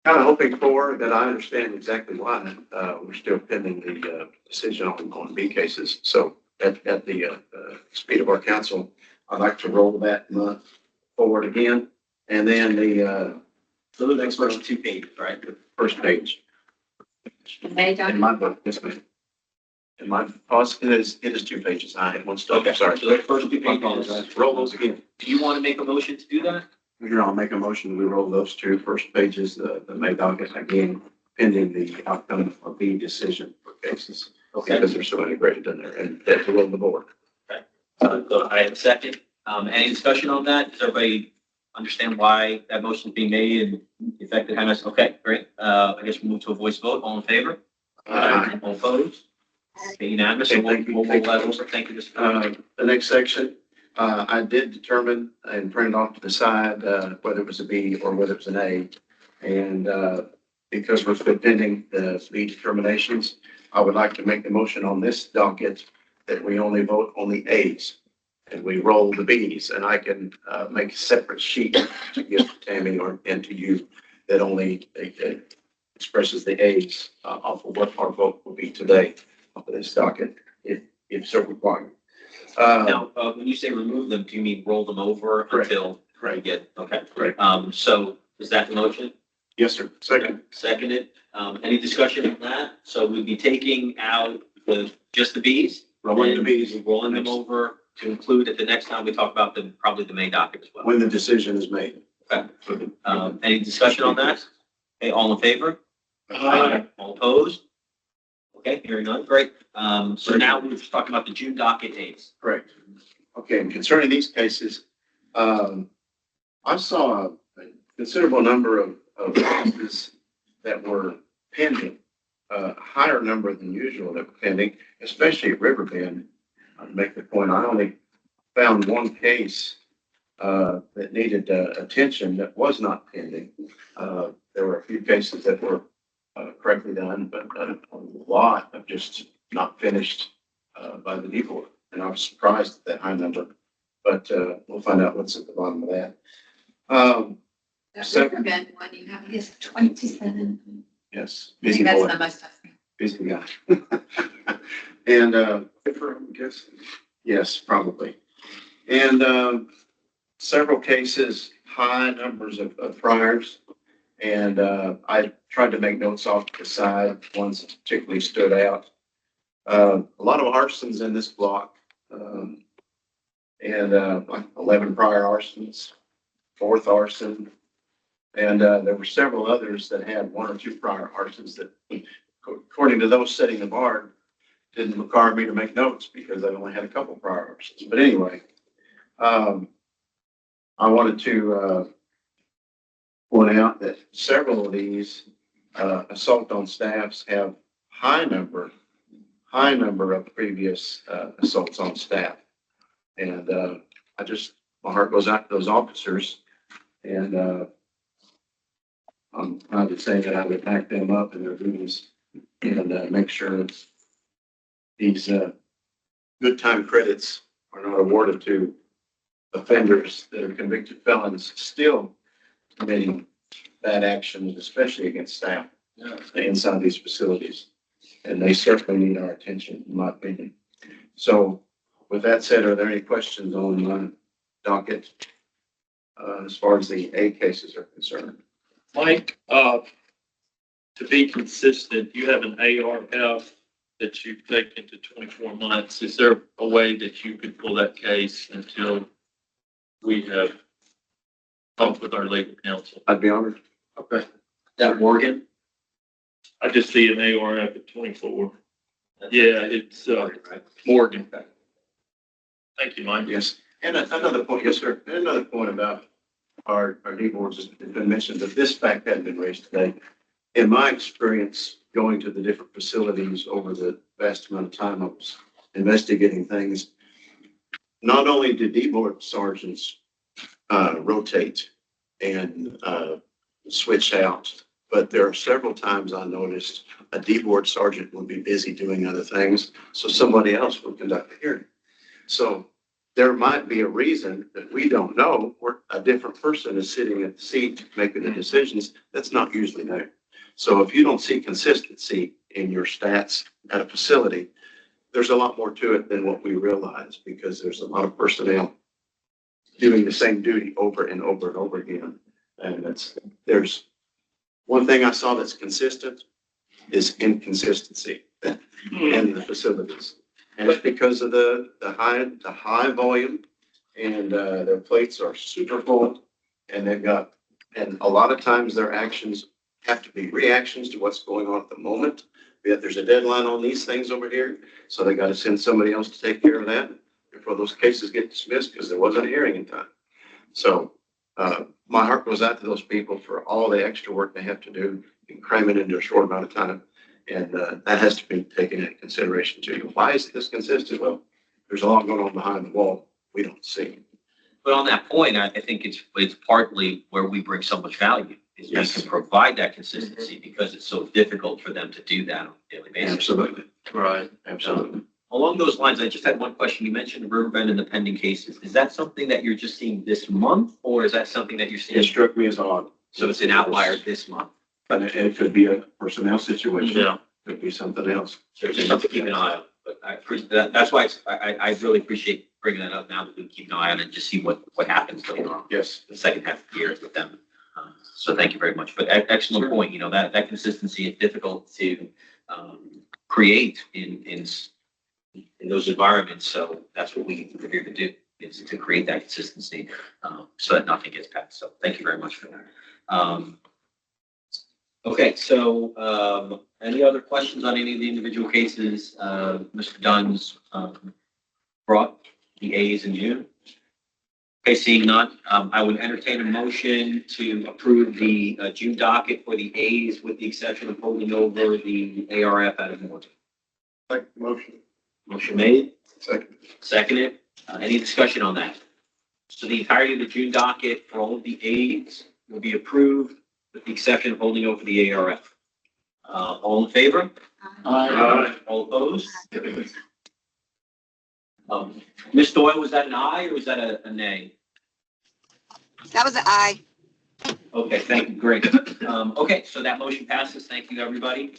kind of hoping for that. I understand exactly why we're still pending the decision on B cases. So at the speed of our council, I'd like to roll that month forward again. And then So the next first 2 pages, right? the first page May in my book, yes, ma'am. In my, it is 2 pages. I had one stuff. Okay, Sorry. so the first 2 I pages. apologize. Roll those again. Do you want to make a motion to do that? Here, I'll make a motion. We roll those 2 first pages, the May docket again, pending the outcome of the decision for cases. Okay. Because they're so integrated in there, and that's the roll of the board. So I have a second. Any discussion on that? Does everybody understand why that motion is being made and effective? Okay, great. I guess we'll move to a voice vote. All in favor? All opposed? Okay, unanimous. So Okay, thank you. we'll move that over. Thank you, Mr. The next section, I did determine and printed off to the side, whether it was a B or whether it was an A. And, because we're still pending the B determinations, I would like to make the motion on this docket that we only vote on the A's and we roll the B's, and I can, make a separate sheet to give to Tammy and to you that only expresses the A's, off of what our vote will be today off of this docket, if so required. Now, when you say remove them, do you mean roll them over Correct. until we Correct. get, okay. Correct. So is that the motion? Yes, sir. Second. Seconded. Any discussion on that? So we'd be taking out just the Bs? Rolling the Bs. and rolling them over to include at the next time we talk about probably the main docket as well. When the decision is made. Okay. Any discussion on that? Okay, all in favor? All opposed? Okay, hearing none, great. So now we're just talking about the June docket dates. Correct. Okay, and concerning these cases, I saw a considerable number of cases that were pending, a higher number than usual that were pending, especially at Riverbend. I'd make the point, I only found one case that needed attention that was not pending. There were a few cases that were correctly done, but a lot of just not finished by the D-Board. And I was surprised at that high number, but we'll find out what's at the bottom of that. That So- Riverbend one you have is 27. Yes, I think busy that's boy, the most. busy guy. And good for him, I guess. Yes, probably. And several cases, high numbers of priors. And I tried to make notes off to the side, ones that particularly stood out. A lot of arsons in this block. And like 11 prior arsons, fourth arson. And there were several others that had one or two prior arsons that, according to those setting the bar, didn't require me to make notes because I only had a couple prior arsons. But anyway, I wanted to point out that several of these assault on staffs have high number of previous assaults on staff. And my heart goes out to those officers. And I'm proud to say that I would back them up in their duties and make sure these good time credits are not awarded to offenders that are convicted felons still committing bad actions, especially against staff inside these facilities. And they certainly need our attention, in my opinion. So with that said, are there any questions on my docket as far as the A cases are concerned? Mike, to be consistent, you have an ARF that you've taken to 24 months. Is there a way that you could pull that case until we have talked with our legal counsel? I'd be honored. Okay. That Morgan? I just see an ARF at 24. Yeah, it's Morgan. Thank you, Mike. Yes. And another point, yes, sir. And another point about our D boards has been mentioned that this fact hadn't been raised today. In my experience, going to the different facilities over the vast amount of time I was investigating things, not only do D board sergeants rotate and switch out, but there are several times I noticed a D board sergeant would be busy doing other things, so somebody else would conduct the hearing. So there might be a reason that we don't know where a different person is sitting at the seat making the decisions. That's not usually there. So if you don't see consistency in your stats at a facility, there's a lot more to it than what we realize, because there's a lot of personnel doing the same duty over and over and over again. And there's one thing I saw that's consistent is inconsistency in the facilities. And it's because of the high volume, and their plates are super full, and and a lot of times their actions have to be reactions to what's going on at the moment. Yet there's a deadline on these things over here, so they got to send somebody else to take care of that before those cases get dismissed because there wasn't a hearing in time. So my heart goes out to those people for all the extra work they have to do and cram it into a short amount of time. And that has to be taken into consideration too. Why is this consistent? Well, there's a lot going on behind the wall we don't see. But on that point, I think it's partly where we bring so much value, is we Yes. can provide that consistency because it's so difficult for them to do that on a daily basis. Absolutely. Right. Absolutely. Along those lines, I just had one question. You mentioned Riverbend and the pending cases. Is that something that you're just seeing this month, or is that something that you're It seeing? struck me as odd. So it's an outlier this month. But it could be a personnel situation. Yeah. Could be something else. So it's just something to keep an eye on. But I appreciate that. That's why I really appreciate bringing that up now, that we can keep an eye on it and just see what happens later on. Yes. The second half of the year with them. So thank you very much. But excellent point. You know, that consistency is difficult to create in those environments. So that's what we're here to do, is to create that consistency so that nothing gets passed. So thank you very much for that. Okay, so any other questions on any of the individual cases Mr. Dunn's brought, the A's in June? Okay, seeing none, I would entertain a motion to approve the June docket for the A's with the exception of holding over the ARF out of Morgan. Like motion. Motion made, Second. seconded. Any discussion on that? So the entirety of the June docket for all of the A's will be approved with the exception of holding over the ARF. All in favor? All opposed? Ms. Doyle, was that an aye or was that a nay? That was an aye. Okay, thank you, great. Okay, so that motion passes. Thank you, everybody.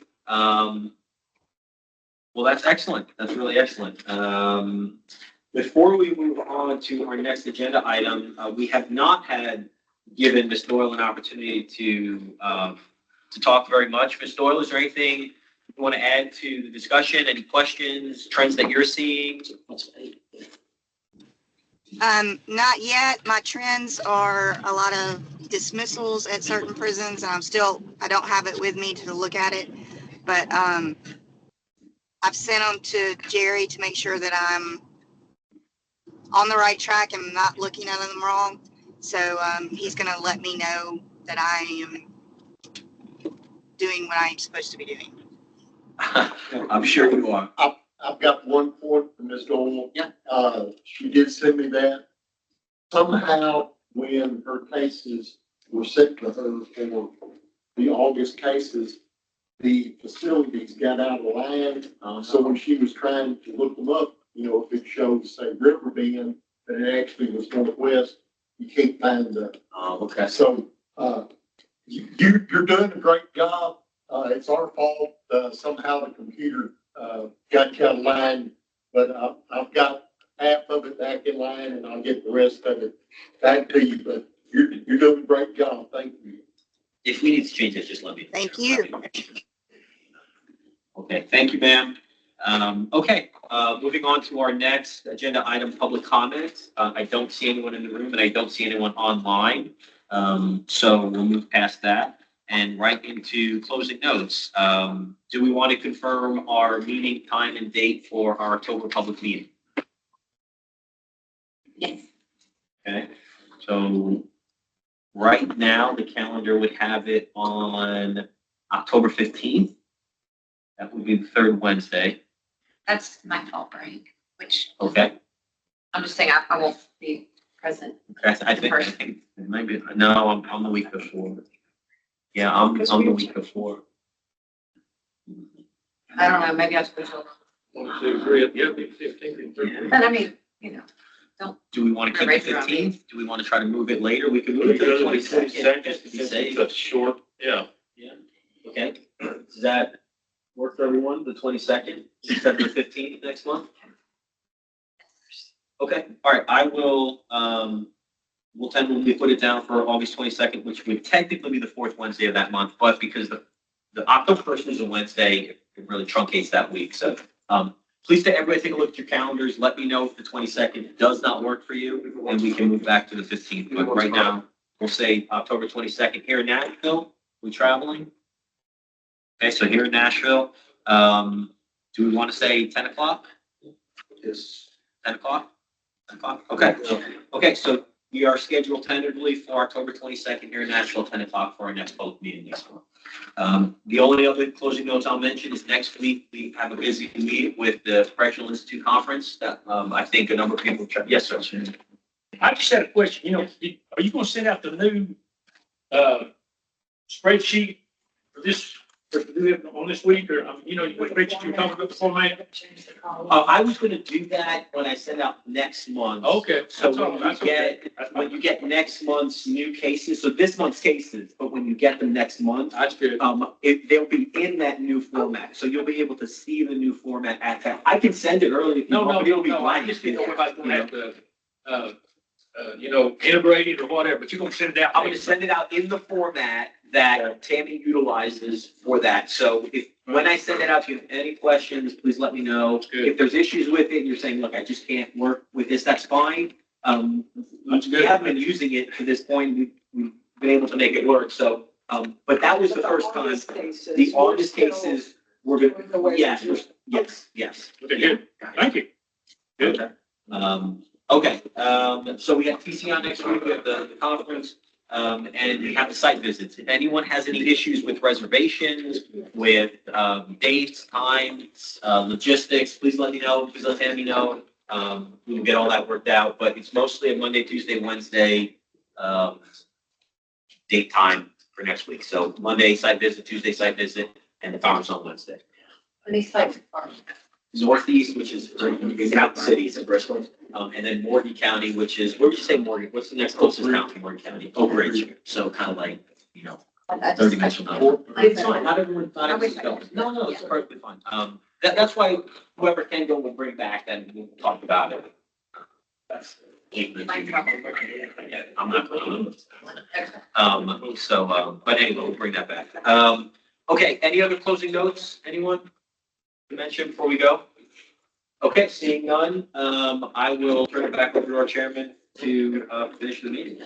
Well, that's excellent. That's really excellent. Before we move on to our next agenda item, we have not given Ms. Doyle an opportunity to talk very much. Ms. Doyle, is there anything you want to add to the discussion? Any questions, trends that you're seeing? Not yet. My trends are a lot of dismissals at certain prisons, and I don't have it with me to look at it, but, I've sent them to Jerry to make sure that I'm on the right track and not looking at them wrong. So, he's gonna let me know that I am doing what I'm supposed to be doing. I'm sure you are. I've got one point from Ms. Doyle. Yeah. She did send me that. Somehow, when her cases were sent to her for the August cases, the facilities got out of line. So when she was trying to look them up, if it shows, say, Riverbend, but it actually was Northwest, you can't find the. Okay. So, you're doing a great job. It's our fault. Somehow the computer, got you out of line, but I've got half of it back in line and I'll get the rest of it back to you, but you're doing a great job. Thank you. If we need to change it, just let me know. Thank you. Okay, thank you, ma'am. Okay, moving on to our next agenda item, public comment. I don't see anyone in the room and I don't see anyone online. So we'll move past that and right into closing notes. Do we want to confirm our meeting time and date for our October public meeting? Yes. Okay, so right now the calendar would have it on October 15th. That would be the third Wednesday. That's my fault, right? Which, Okay. I'm just saying, I won't be present. I think it might be, no, I'm the week before. Yeah, I'm the week before. I don't know, maybe I should go. 1, 2, 3, yeah, 15th and 13th. But I mean, Do we want to keep the 15th? Do we want to try to move it later? We could move it to the 22nd, just to be safe. That's short. Yeah. Okay, does that work for everyone, the 22nd, instead of the 15th next month? Okay, all right, I will, we'll tentatively put it down for August 22nd, which would technically be the fourth Wednesday of that month, but because the October 1st is a Wednesday, it really truncates that week. So, please everybody take a look at your calendars. Let me know if the 22nd does not work for you, and we can move back to the 15th. But right now, we'll say October 22nd here in Nashville. We traveling? Okay, so here in Nashville, do we want to say 10 o'clock? Yes. 10 o'clock? 10 o'clock? Okay. Okay, so we are scheduled tentatively for October 22nd here in Nashville, 10 o'clock for our next public meeting next month. The only other closing notes I'll mention is next week we have a busy meeting with the Correctional Institute Conference that I think a number of people. Yes, sir. I just had a question, are you going to send out the new, spreadsheet for this, on this week, or, what spreadsheet you're talking about the format? I was going to do that when I send out next month. Okay. So That's all. That's okay. when you get next month's new cases, so this month's cases, but when you get them next month, That's good. they'll be in that new format. So you'll be able to see the new format at that. I can send it early if you want, but it'll be I blank. just didn't know if I was going to have to, integrate it or whatever, but you're going to send it out. I'm going to send it out in the format that Tammy utilizes for that. So when I send it out, if you have any questions, please let me know. Good. If there's issues with it, and you're saying, look, I just can't work with this, that's fine. That's We good. haven't been using it to this point. We've been able to make it work. So, but that was the first time. The August cases were good. Yes, yes. Okay, good. Thank you. Good. Okay, so we have TCI next week, we have the conference, and we have the site visits. If anyone has any issues with reservations, with dates, times, logistics, please let me know, please let Tammy know. We can get all that worked out, but it's mostly a Monday, Tuesday, Wednesday date time for next week. So Monday site visit, Tuesday site visit, and the conference on Wednesday. These sites are. Northeast, which is Mountain Cities in Bristol, and then Morgan County, which is, where would you say Morgan? What's the next closest town to Morgan County? Oak Ridge. So kind of like, 30 minutes from now. It's fine. Not everyone, not everyone's going. No, it's perfectly fine. That's why whoever can go will bring back and we'll talk about it. Yeah, I'm not. But anyway, we'll bring that back. Okay, any other closing notes? Anyone to mention before we go? Okay, seeing none, I will turn it back over to our chairman to, finish the meeting.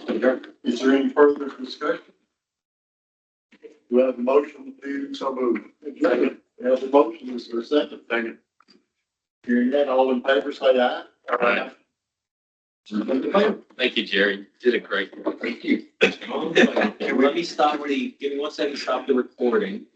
Is there any further discussion? Do I have a motion to so move? Second. We have a motion, is there a second? Second. Hearing that, all in favor, say aye. Aye. Thank you, Jerry. You did a great job. Thank you. Let me stop give me 1 second, stop the recording.